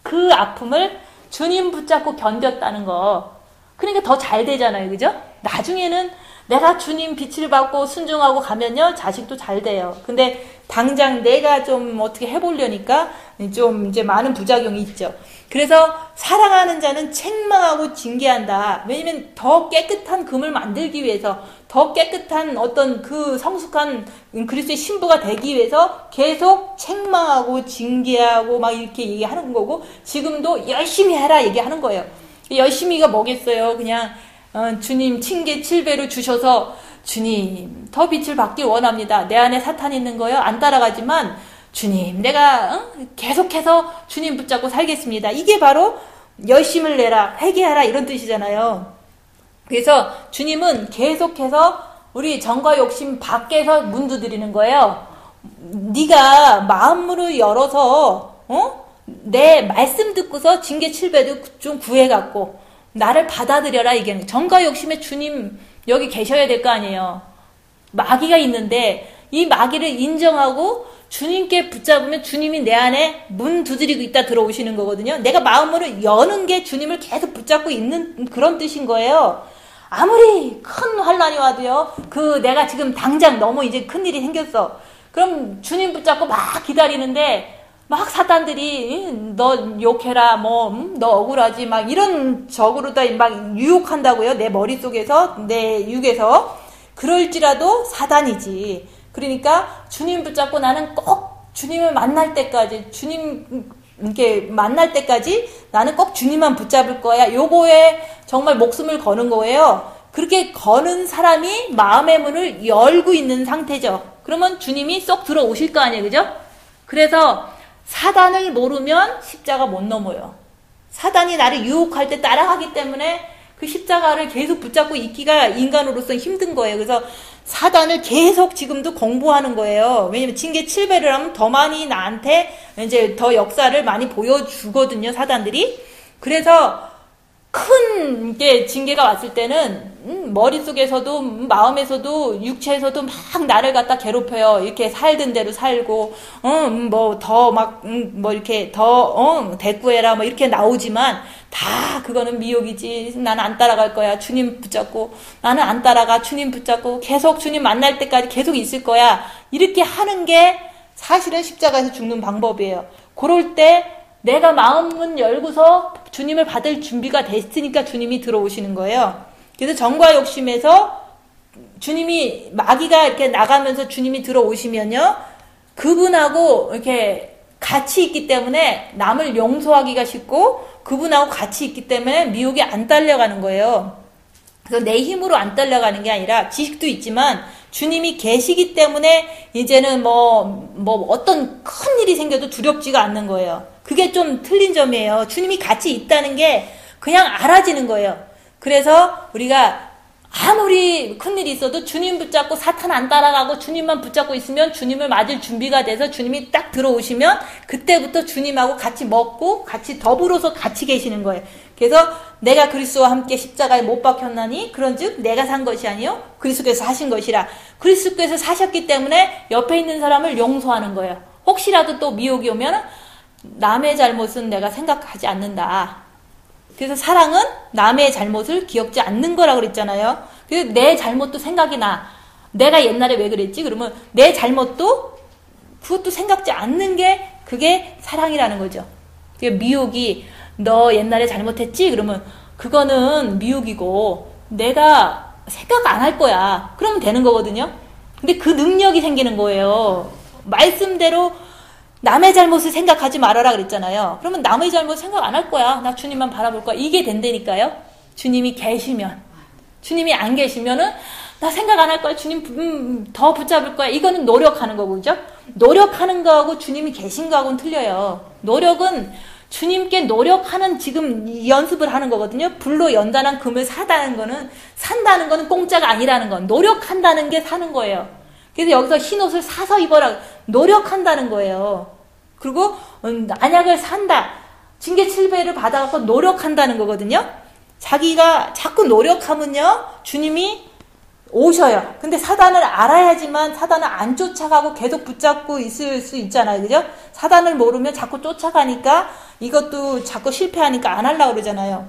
그 아픔을 주님 붙잡고 견뎠다는 거. 그러니까 더 잘 되잖아요. 그죠? 나중에는 내가 주님 빛을 받고 순종하고 가면요 자식도 잘 돼요. 근데 당장 내가 좀 어떻게 해보려니까 좀 이제 많은 부작용이 있죠. 그래서 사랑하는 자는 책망하고 징계한다. 왜냐면 더 깨끗한 금을 만들기 위해서, 더 깨끗한 어떤 그 성숙한 그리스도의 신부가 되기 위해서 계속 책망하고 징계하고 막 이렇게 얘기하는 거고, 지금도 열심히 해라 얘기하는 거예요. 열심히가 뭐겠어요. 그냥 주님 징계 7배로 주셔서 주님 더 빛을 받길 원합니다. 내 안에 사탄이 있는 거요. 안 따라가지만 주님 내가 계속해서 주님 붙잡고 살겠습니다. 이게 바로 열심을 내라 회개하라 이런 뜻이잖아요. 그래서 주님은 계속해서 우리 정과 욕심 밖에서 문 두드리는 거예요. 네가 마음으로 열어서 내 말씀 듣고서 징계 7배도 좀 구해갖고 나를 받아들여라. 이게 정과 욕심에 주님 여기 계셔야 될 거 아니에요. 마귀가 있는데 이 마귀를 인정하고 주님께 붙잡으면 주님이 내 안에 문 두드리고 있다 들어오시는 거거든요. 내가 마음으로 여는 게 주님을 계속 붙잡고 있는 그런 뜻인 거예요. 아무리 큰 환란이 와도요, 내가 지금 당장 너무 이제 큰일이 생겼어. 그럼 주님 붙잡고 막 기다리는데, 막 사단들이, 너 욕해라, 너 억울하지, 막 이런 적으로 다 막 유혹한다고요. 내 머릿속에서, 내 육에서. 그럴지라도 사단이지. 그러니까 주님 붙잡고 나는 꼭 주님을 만날 때까지, 주님, 이렇게 만날 때까지 나는 꼭 주님만 붙잡을 거야. 요거에 정말 목숨을 거는 거예요. 그렇게 거는 사람이 마음의 문을 열고 있는 상태죠. 그러면 주님이 쏙 들어오실 거 아니에요, 그죠? 그래서 사단을 모르면 십자가 못 넘어요. 사단이 나를 유혹할 때 따라가기 때문에 그 십자가를 계속 붙잡고 있기가 인간으로서 힘든 거예요. 그래서 사단을 계속 지금도 공부하는 거예요. 왜냐면 징계 7배를 하면 더 많이 나한테 이제 더 역사를 많이 보여주거든요, 사단들이. 그래서 큰 게 징계가 왔을 때는 머릿속에서도 마음에서도 육체에서도 막 나를 갖다 괴롭혀요. 이렇게 살던 대로 살고 뭐 더 막 뭐 이렇게 더 대꾸해라 뭐 이렇게 나오지만 다 그거는 미혹이지. 나는 안 따라갈 거야. 주님 붙잡고 나는 안 따라가. 주님 붙잡고 계속 주님 만날 때까지 계속 있을 거야. 이렇게 하는 게 사실은 십자가에서 죽는 방법이에요. 그럴 때 내가 마음문 열고서 주님을 받을 준비가 됐으니까 주님이 들어오시는 거예요. 그래서 정과 욕심에서 주님이 마귀가 이렇게 나가면서 주님이 들어오시면요, 그분하고 이렇게 같이 있기 때문에 남을 용서하기가 쉽고 그분하고 같이 있기 때문에 미혹이 안 딸려가는 거예요. 그래서 내 힘으로 안 딸려가는 게 아니라 지식도 있지만 주님이 계시기 때문에 이제는 뭐 어떤 큰 일이 생겨도 두렵지가 않는 거예요. 그게 좀 틀린 점이에요. 주님이 같이 있다는 게 그냥 알아지는 거예요. 그래서 우리가 아무리 큰일이 있어도 주님 붙잡고 사탄 안 따라가고 주님만 붙잡고 있으면 주님을 맞을 준비가 돼서 주님이 딱 들어오시면 그때부터 주님하고 같이 먹고 같이 더불어서 같이 계시는 거예요. 그래서 내가 그리스도와 함께 십자가에 못 박혔나니 그런즉 내가 산 것이 아니요 그리스도께서 사신 것이라. 그리스도께서 사셨기 때문에 옆에 있는 사람을 용서하는 거예요. 혹시라도 또 미혹이 오면 남의 잘못은 내가 생각하지 않는다. 그래서 사랑은 남의 잘못을 기억지 않는 거라고 그랬잖아요. 그래서 내 잘못도 생각이 나. 내가 옛날에 왜 그랬지? 그러면 내 잘못도 그것도 생각지 않는 게 그게 사랑이라는 거죠. 미혹이 너 옛날에 잘못했지? 그러면 그거는 미혹이고 내가 생각 안 할 거야. 그러면 되는 거거든요. 근데 그 능력이 생기는 거예요. 말씀대로 남의 잘못을 생각하지 말아라 그랬잖아요. 그러면 남의 잘못 생각 안 할 거야. 나 주님만 바라볼 거야. 이게 된다니까요. 주님이 계시면. 주님이 안 계시면은 나 생각 안 할 거야. 주님 더 붙잡을 거야. 이거는 노력하는 거고, 그죠? 노력하는 거하고 주님이 계신 거하고는 틀려요. 노력은 주님께 노력하는 지금 연습을 하는 거거든요. 불로 연단한 금을 산다는 거는 공짜가 아니라는 건 노력한다는 게 사는 거예요. 그래서 여기서 흰옷을 사서 입어라. 노력한다는 거예요. 그리고 안약을 산다. 징계 7배를 받아갖고 노력한다는 거거든요. 자기가 자꾸 노력하면요, 주님이 오셔요. 근데 사단을 알아야지만 사단을 안 쫓아가고 계속 붙잡고 있을 수 있잖아요. 그죠? 사단을 모르면 자꾸 쫓아가니까 이것도 자꾸 실패하니까 안 하려고 그러잖아요.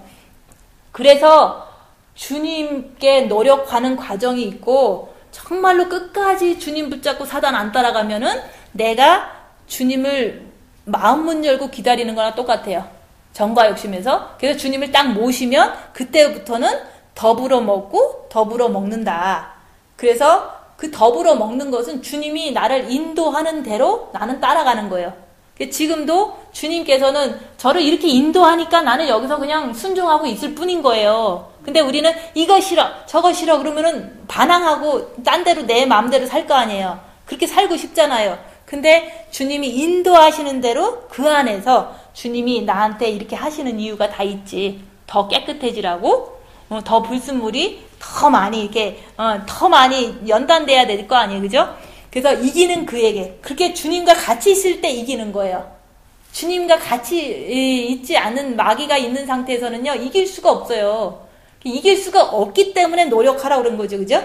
그래서 주님께 노력하는 과정이 있고 정말로 끝까지 주님 붙잡고 사단 안 따라가면은 내가 주님을 마음문 열고 기다리는 거랑 똑같아요. 정과 욕심에서. 그래서 주님을 딱 모시면 그때부터는 더불어 먹고 더불어 먹는다. 그래서 그 더불어 먹는 것은 주님이 나를 인도하는 대로 나는 따라가는 거예요. 지금도 주님께서는 저를 이렇게 인도하니까 나는 여기서 그냥 순종하고 있을 뿐인 거예요. 근데 우리는 이거 싫어 저거 싫어 그러면은 반항하고 딴 데로 내 마음대로 살 거 아니에요. 그렇게 살고 싶잖아요. 근데 주님이 인도하시는 대로 그 안에서 주님이 나한테 이렇게 하시는 이유가 다 있지. 더 깨끗해지라고, 더 불순물이 더 많이 이렇게 더 많이 연단돼야 될 거 아니에요, 그죠? 그래서 이기는 그에게, 그렇게 주님과 같이 있을 때 이기는 거예요. 주님과 같이 있지 않은 마귀가 있는 상태에서는요, 이길 수가 없어요. 이길 수가 없기 때문에 노력하라고 그런 거죠, 그죠?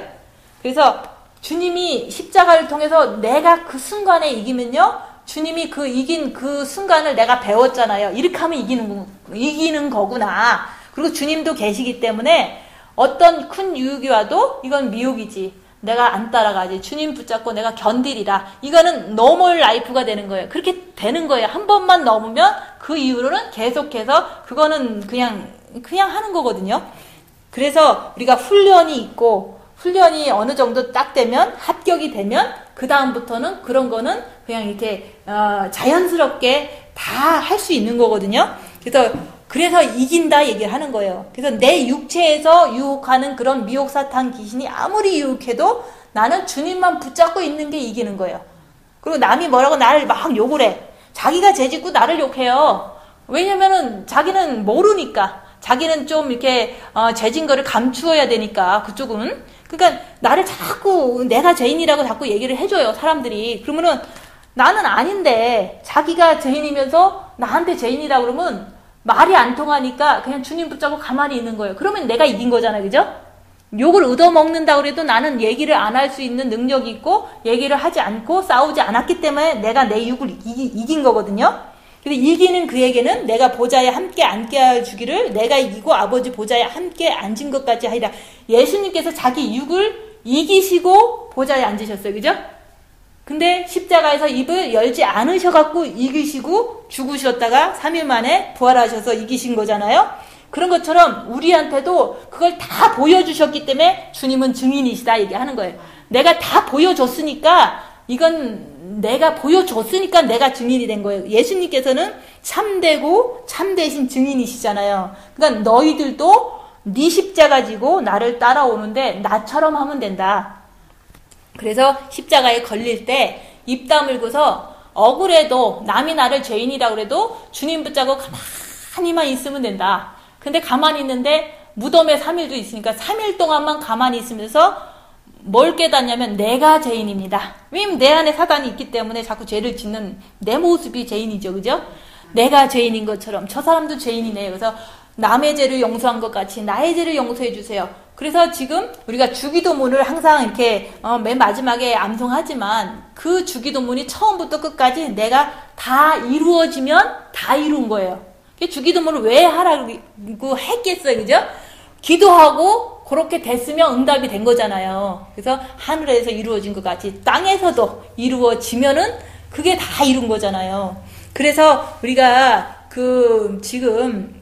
그래서 주님이 십자가를 통해서 내가 그 순간에 이기면요, 주님이 그 이긴 그 순간을 내가 배웠잖아요. 이렇게 하면 이기는 거구나. 그리고 주님도 계시기 때문에 어떤 큰 유혹이 와도 이건 미혹이지. 내가 안 따라가지. 주님 붙잡고 내가 견디리라. 이거는 노멀 라이프가 되는 거예요. 그렇게 되는 거예요. 한 번만 넘으면 그 이후로는 계속해서 그거는 그냥 하는 거거든요. 그래서 우리가 훈련이 있고, 훈련이 어느 정도 딱 되면, 합격이 되면 그 다음부터는 그런 거는 그냥 이렇게 자연스럽게 다 할 수 있는 거거든요. 그래서 이긴다 얘기를 하는 거예요. 그래서 내 육체에서 유혹하는 그런 미혹 사탄 귀신이 아무리 유혹해도 나는 주님만 붙잡고 있는 게 이기는 거예요. 그리고 남이 뭐라고 나를 막 욕을 해. 자기가 죄짓고 나를 욕해요. 왜냐면은 자기는 모르니까. 자기는 좀 이렇게 죄진 거를 감추어야 되니까, 그쪽은. 그러니까 나를 자꾸 내가 죄인이라고 자꾸 얘기를 해줘요, 사람들이. 그러면은 나는 아닌데 자기가 죄인이면서 나한테 죄인이라고 그러면 말이 안 통하니까 그냥 주님 붙잡고 가만히 있는 거예요. 그러면 내가 이긴 거잖아요, 그죠? 욕을 얻어먹는다고 그래도 나는 얘기를 안 할 수 있는 능력이 있고 얘기를 하지 않고 싸우지 않았기 때문에 내가 내 욕을 이긴 거거든요. 근데 이기는 그에게는 내가 보좌에 함께 앉게 주기를 내가 이기고 아버지 보좌에 함께 앉은 것까지 하리라. 예수님께서 자기 육을 이기시고 보좌에 앉으셨어요, 그죠? 근데 십자가에서 입을 열지 않으셔갖고 이기시고 죽으셨다가 3일 만에 부활하셔서 이기신 거잖아요. 그런 것처럼 우리한테도 그걸 다 보여주셨기 때문에 주님은 증인이시다 얘기하는 거예요. 내가 다 보여줬으니까, 이건 내가 보여줬으니까 내가 증인이 된 거예요. 예수님께서는 참되고 참되신 증인이시잖아요. 그러니까 너희들도 네 십자가 지고 나를 따라오는데 나처럼 하면 된다. 그래서 십자가에 걸릴 때 입 다물고서 억울해도 남이 나를 죄인이라고 그래도 주님 붙잡고 가만히만 있으면 된다. 근데 가만히 있는데 무덤에 3일도 있으니까 3일 동안만 가만히 있으면서 뭘 깨닫냐면 내가 죄인입니다. 왜냐면 내 안에 사단이 있기 때문에 자꾸 죄를 짓는 내 모습이 죄인이죠, 그죠? 내가 죄인인 것처럼 저 사람도 죄인이네요. 그래서 남의 죄를 용서한 것 같이 나의 죄를 용서해 주세요. 그래서 지금 우리가 주기도문을 항상 이렇게 맨 마지막에 암송하지만 그 주기도문이 처음부터 끝까지 내가 다 이루어지면 다 이룬 거예요. 주기도문을 왜 하라고 했겠어요, 그죠? 기도하고 그렇게 됐으면 응답이 된 거잖아요. 그래서 하늘에서 이루어진 것 같이 땅에서도 이루어지면은 그게 다 이룬 거잖아요. 그래서 우리가 지금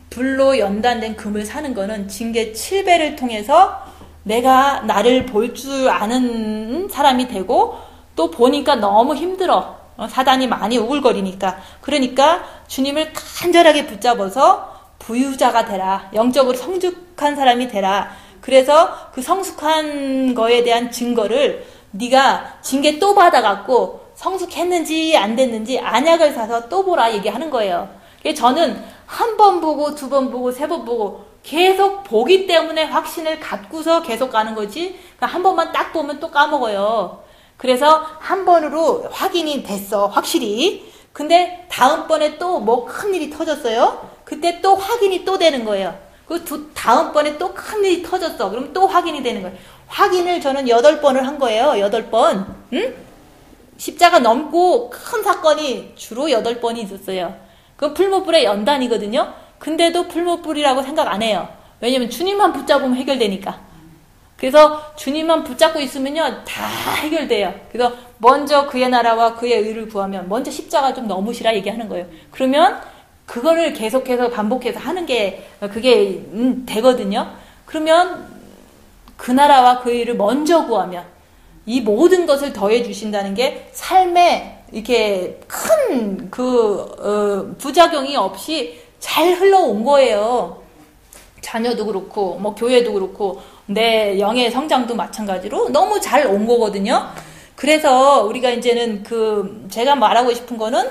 불로 연단된 금을 사는 거는 징계 7배를 통해서 내가 나를 볼 줄 아는 사람이 되고 또 보니까 너무 힘들어. 사단이 많이 우글거리니까. 그러니까 주님을 간절하게 붙잡아서 부유자가 되라. 영적으로 성숙한 사람이 되라. 그래서 그 성숙한 거에 대한 증거를 네가 징계 또 받아갖고 성숙했는지 안 됐는지 안약을 사서 또 보라 얘기하는 거예요. 저는 한 번 보고 두 번 보고 세 번 보고 계속 보기 때문에 확신을 갖고서 계속 가는 거지. 한 번만 딱 보면 또 까먹어요. 그래서 한 번으로 확인이 됐어, 확실히. 근데 다음번에 또 뭐 큰일이 터졌어요. 그때 또 확인이 또 되는 거예요. 다음번에 또 큰일이 터졌어. 그럼 또 확인이 되는 거예요. 확인을 저는 8번을 한 거예요. 8번. 응? 십자가 넘고 큰 사건이 주로 8번이 있었어요. 그건 풀무불의 연단이거든요. 근데도 풀무불이라고 생각 안 해요. 왜냐면 주님만 붙잡으면 해결되니까. 그래서 주님만 붙잡고 있으면요 다 해결돼요. 그래서 먼저 그의 나라와 그의 의를 구하면 먼저 십자가 좀 넘으시라 얘기하는 거예요. 그러면 그거를 계속해서 반복해서 하는 게 그게 되거든요. 그러면 그 나라와 그 의를 먼저 구하면 이 모든 것을 더해 주신다는 게 삶에 이렇게 큰 부작용이 없이 잘 흘러온 거예요. 자녀도 그렇고 뭐 교회도 그렇고 내 영의 성장도 마찬가지로 너무 잘 온 거거든요. 그래서 우리가 이제는 제가 말하고 싶은 거는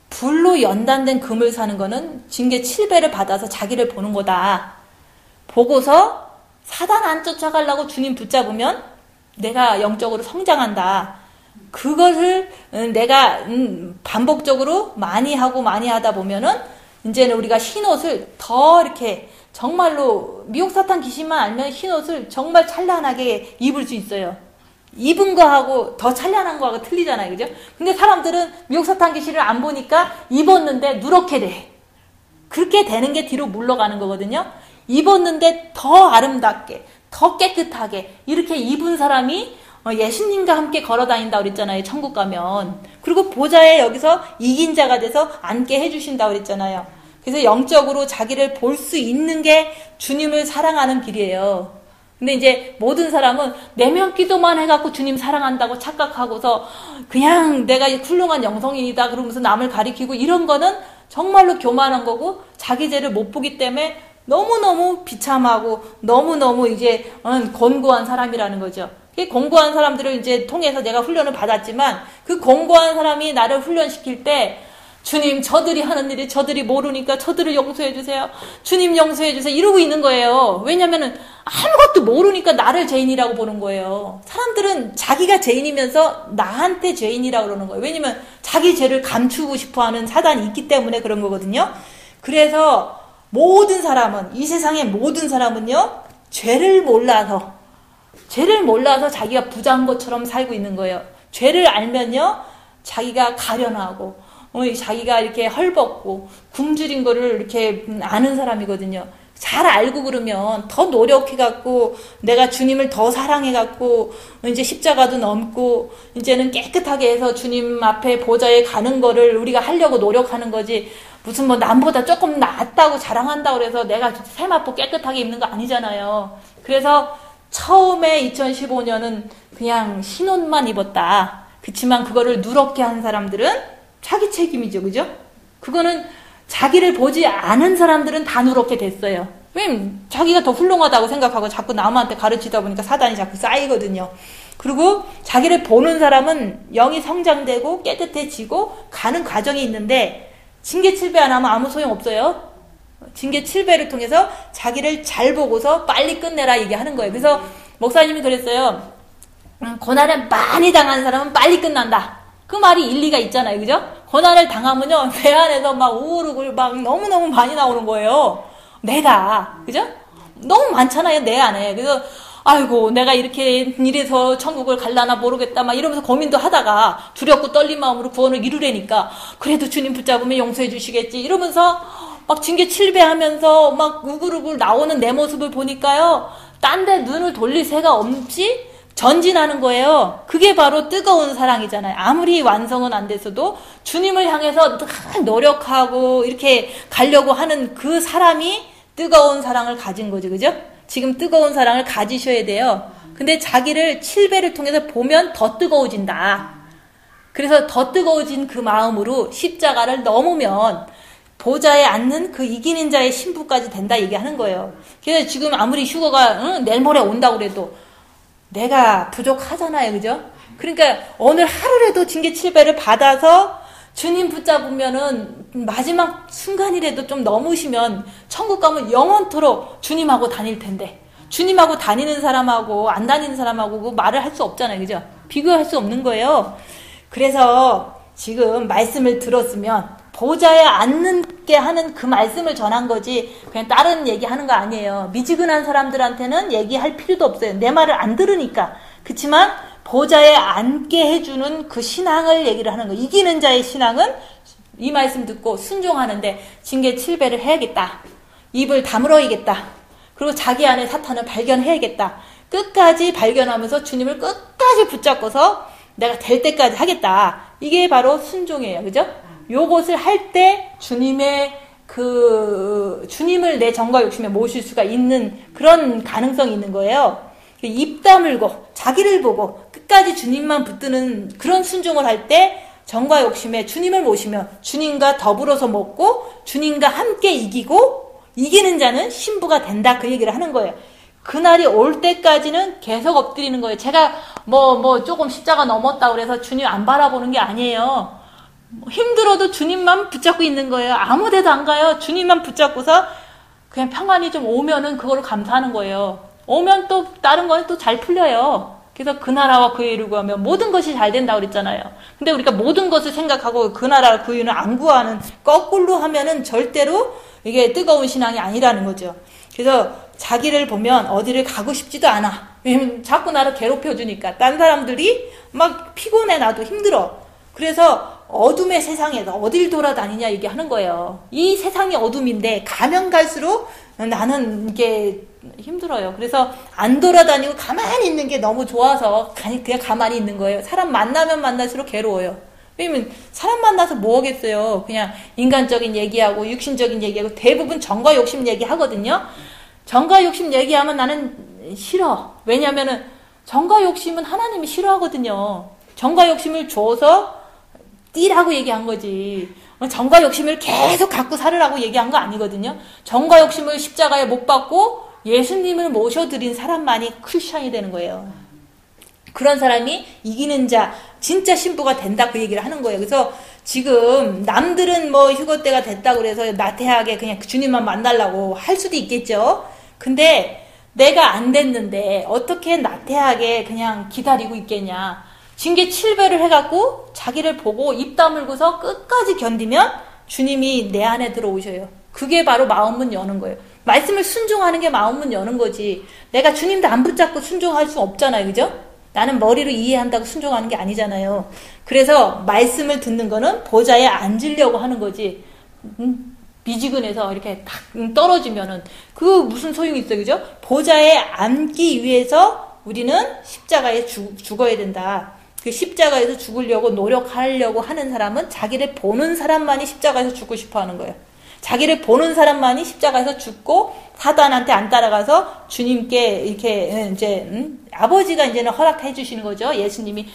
불로 연단된 금을 사는 거는 징계 7배를 받아서 자기를 보는 거다. 보고서 사단 안 쫓아가려고 주님 붙잡으면 내가 영적으로 성장한다. 그것을 내가 반복적으로 많이 하고 많이 하다 보면은 이제는 우리가 흰옷을 더 이렇게 정말로 미혹사탄 귀신만 알면 흰옷을 정말 찬란하게 입을 수 있어요. 입은 거하고 더 찬란한 거하고 틀리잖아요. 그죠? 근데 사람들은 미혹사탕귀신을 안 보니까 입었는데 누렇게 돼. 그렇게 되는 게 뒤로 물러가는 거거든요. 입었는데 더 아름답게, 더 깨끗하게 이렇게 입은 사람이 예수님과 함께 걸어 다닌다고 그랬잖아요. 천국 가면. 그리고 보좌에 여기서 이긴 자가 돼서 앉게 해주신다고 그랬잖아요. 그래서 영적으로 자기를 볼 수 있는 게 주님을 사랑하는 길이에요. 근데 이제 모든 사람은 내면 기도만 해갖고 주님 사랑한다고 착각하고서 그냥 내가 훌륭한 영성인이다 그러면서 남을 가리키고 이런 거는 정말로 교만한 거고 자기 죄를 못 보기 때문에 너무너무 비참하고 너무너무 이제 권고한 사람이라는 거죠. 권고한 사람들을 이제 통해서 내가 훈련을 받았지만 그 권고한 사람이 나를 훈련시킬 때 주님 저들이 하는 일이 저들이 모르니까 저들을 용서해 주세요. 주님 용서해 주세요. 이러고 있는 거예요. 왜냐면은 아무것도 모르니까 나를 죄인이라고 보는 거예요. 사람들은 자기가 죄인이면서 나한테 죄인이라고 그러는 거예요. 왜냐면 자기 죄를 감추고 싶어하는 사단이 있기 때문에 그런 거거든요. 그래서 모든 사람은 이 세상의 모든 사람은요. 죄를 몰라서 자기가 부자인 것처럼 살고 있는 거예요. 죄를 알면요. 자기가 가련하고 자기가 이렇게 헐벗고 굶주린 거를 이렇게 아는 사람이거든요. 잘 알고 그러면 더 노력해갖고 내가 주님을 더 사랑해갖고 이제 십자가도 넘고 이제는 깨끗하게 해서 주님 앞에 보좌에 가는 거를 우리가 하려고 노력하는 거지 무슨 뭐 남보다 조금 낫다고 자랑한다고 그래서 내가 세마포 깨끗하게 입는 거 아니잖아요. 그래서 처음에 2015년은 그냥 흰옷만 입었다. 그치만 그거를 누렇게 한 사람들은 자기 책임이죠. 그죠? 그거는 자기를 보지 않은 사람들은 다 누렇게 됐어요. 왜냐면 자기가 더 훌륭하다고 생각하고 자꾸 남한테 가르치다 보니까 사단이 자꾸 쌓이거든요. 그리고 자기를 보는 사람은 영이 성장되고 깨끗해지고 가는 과정이 있는데 징계 7배 안 하면 아무 소용없어요. 징계 7배를 통해서 자기를 잘 보고서 빨리 끝내라 얘기하는 거예요. 그래서 목사님이 그랬어요. 고난을 많이 당한 사람은 빨리 끝난다. 그 말이 일리가 있잖아요. 그죠? 고난을 당하면요. 배 안에서 막 우르고 막 너무너무 많이 나오는 거예요. 내가. 그죠? 너무 많잖아요. 내 안에. 그래서 아이고 내가 이렇게 이래서 천국을 갈라나 모르겠다 막 이러면서 고민도 하다가 두렵고 떨린 마음으로 구원을 이루려니까 그래도 주님 붙잡으면 용서해 주시겠지 이러면서 막 징계 7배 하면서 막 우글우글 나오는 내 모습을 보니까요. 딴 데 눈을 돌릴 새가 없지? 전진하는 거예요. 그게 바로 뜨거운 사랑이잖아요. 아무리 완성은 안 됐어도 주님을 향해서 노력하고 이렇게 가려고 하는 그 사람이 뜨거운 사랑을 가진 거죠. 그죠? 지금 뜨거운 사랑을 가지셔야 돼요. 근데 자기를 7배를 통해서 보면 더 뜨거워진다. 그래서 더 뜨거워진 그 마음으로 십자가를 넘으면 보좌에 앉는 그 이기는 자의 신부까지 된다 얘기하는 거예요. 그래서 지금 아무리 휴거가 내일 모레 온다고 그래도 내가 부족하잖아요. 그죠? 그러니까 오늘 하루라도 징계 7배를 받아서 주님 붙잡으면은 마지막 순간이라도 좀 넘으시면 천국 가면 영원토록 주님하고 다닐 텐데 주님하고 다니는 사람하고 안 다니는 사람하고 그 말을 할 수 없잖아요. 그죠? 비교할 수 없는 거예요. 그래서 지금 말씀을 들었으면 보좌에 앉게 하는 그 말씀을 전한 거지 그냥 다른 얘기하는 거 아니에요. 미지근한 사람들한테는 얘기할 필요도 없어요. 내 말을 안 들으니까. 그치만 보좌에 앉게 해주는 그 신앙을 얘기를 하는 거예요. 이기는 자의 신앙은 이 말씀 듣고 순종하는데 징계 7배를 해야겠다. 입을 다물어야겠다. 그리고 자기 안에 사탄을 발견해야겠다. 끝까지 발견하면서 주님을 끝까지 붙잡고서 내가 될 때까지 하겠다. 이게 바로 순종이에요. 그죠? 요것을 할 때 주님을 내 정과 욕심에 모실 수가 있는 그런 가능성이 있는 거예요. 입 다물고 자기를 보고 끝까지 주님만 붙드는 그런 순종을 할 때 정과 욕심에 주님을 모시며 주님과 더불어서 먹고 주님과 함께 이기고 이기는 자는 신부가 된다. 그 얘기를 하는 거예요. 그날이 올 때까지는 계속 엎드리는 거예요. 제가 조금 십자가 넘었다고 그래서 주님 안 바라보는 게 아니에요. 힘들어도 주님만 붙잡고 있는 거예요. 아무 데도 안 가요. 주님만 붙잡고서 그냥 평안이 좀 오면은 그거를 감사하는 거예요. 오면 또 다른 거는 또 잘 풀려요. 그래서 그 나라와 그의 이를 구하면 모든 것이 잘 된다고 그랬잖아요. 근데 우리가 모든 것을 생각하고 그 나라 그 의는 안 구하는 거꾸로 하면은 절대로 이게 뜨거운 신앙이 아니라는 거죠. 그래서 자기를 보면 어디를 가고 싶지도 않아. 왜냐면 자꾸 나를 괴롭혀주니까. 딴 사람들이 막 피곤해, 나도 힘들어. 그래서 어둠의 세상에서 어딜 돌아다니냐 얘기하는 거예요. 이 세상이 어둠인데 가면 갈수록 나는 이게 힘들어요. 그래서 안 돌아다니고 가만히 있는 게 너무 좋아서 그냥 가만히 있는 거예요. 사람 만나면 만날수록 괴로워요. 왜냐면 사람 만나서 뭐 하겠어요. 그냥 인간적인 얘기하고 육신적인 얘기하고 대부분 정과 욕심 얘기하거든요. 정과 욕심 얘기하면 나는 싫어. 왜냐면은 정과 욕심은 하나님이 싫어하거든요. 정과 욕심을 줘서 띠라고 얘기한 거지. 정과 욕심을 계속 갖고 살으라고 얘기한 거 아니거든요. 정과 욕심을 십자가에 못 박고 예수님을 모셔드린 사람만이 크리스찬이 되는 거예요. 그런 사람이 이기는 자, 진짜 신부가 된다 그 얘기를 하는 거예요. 그래서 지금 남들은 뭐 휴거 때가 됐다고 그래서 나태하게 그냥 주님만 만나려고 할 수도 있겠죠. 근데 내가 안 됐는데 어떻게 나태하게 그냥 기다리고 있겠냐. 징계 7배를 해갖고 자기를 보고 입 다물고서 끝까지 견디면 주님이 내 안에 들어오셔요. 그게 바로 마음문 여는 거예요. 말씀을 순종하는 게 마음문 여는 거지. 내가 주님도 안 붙잡고 순종할 수 없잖아요. 그죠? 나는 머리로 이해한다고 순종하는 게 아니잖아요. 그래서 말씀을 듣는 거는 보좌에 앉으려고 하는 거지. 미지근해서 이렇게 딱 떨어지면은 그 무슨 소용이 있어요. 그죠? 보좌에 앉기 위해서 우리는 십자가에 죽어야 된다. 그 십자가에서 죽으려고 노력하려고 하는 사람은 자기를 보는 사람만이 십자가에서 죽고 싶어 하는 거예요. 자기를 보는 사람만이 십자가에서 죽고 사단한테 안 따라가서 주님께 이렇게 이제 아버지가 이제는 허락해 주시는 거죠. 예수님이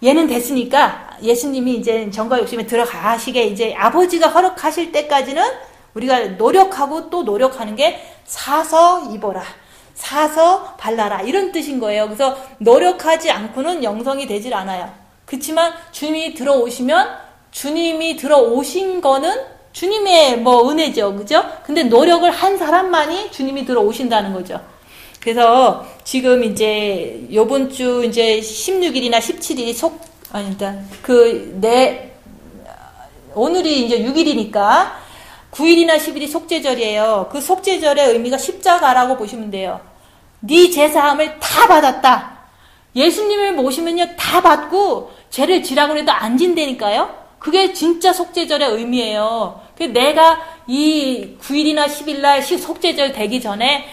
얘는 됐으니까 예수님이 이제 정과 욕심에 들어가시게 이제 아버지가 허락하실 때까지는 우리가 노력하고 또 노력하는 게 사서 입어라. 사서 발라라 이런 뜻인 거예요. 그래서 노력하지 않고는 영성이 되질 않아요. 그렇지만 주님이 들어오시면 주님이 들어오신 거는 주님의 뭐 은혜죠. 그죠? 근데 노력을 한 사람만이 주님이 들어오신다는 거죠. 그래서 지금 이제 요번 주 이제 16일이나 17일이 오늘이 이제 6일이니까 9일이나 10일이 속죄절이에요. 그 속죄절의 의미가 십자가라고 보시면 돼요. 네 제사함을 다 받았다. 예수님을 모시면요 다 받고 죄를 지라고 해도 안 진다니까요. 그게 진짜 속죄절의 의미예요. 내가 이 9일이나 10일날 속죄절 되기 전에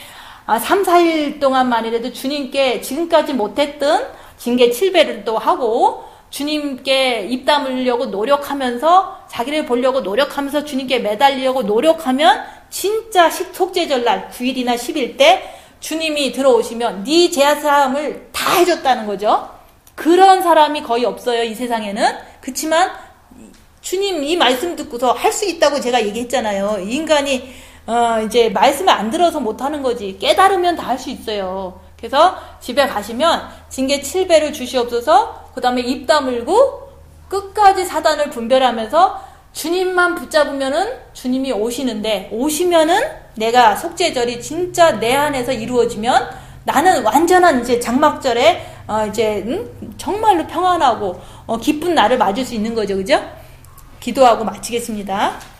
3, 4일 동안만이라도 주님께 지금까지 못했던 징계 7배를 또 하고 주님께 입 다물려고 노력하면서 자기를 보려고 노력하면서 주님께 매달리려고 노력하면 진짜 속죄절날 9일이나 10일 때 주님이 들어오시면 네 제사함을 다 해줬다는 거죠. 그런 사람이 거의 없어요. 이 세상에는. 그렇지만 주님 이 말씀 듣고서 할 수 있다고 제가 얘기했잖아요. 인간이 이제 말씀을 안 들어서 못하는 거지. 깨달으면 다 할 수 있어요. 그래서 집에 가시면 징계 7배를 주시옵소서. 그 다음에 입 다물고 끝까지 사단을 분별하면서 주님만 붙잡으면은 주님이 오시는데 오시면은 내가 속죄절이 진짜 내 안에서 이루어지면 나는 완전한 이제 장막절에 정말로 평안하고 기쁜 날을 맞을 수 있는 거죠. 그죠? 기도하고 마치겠습니다.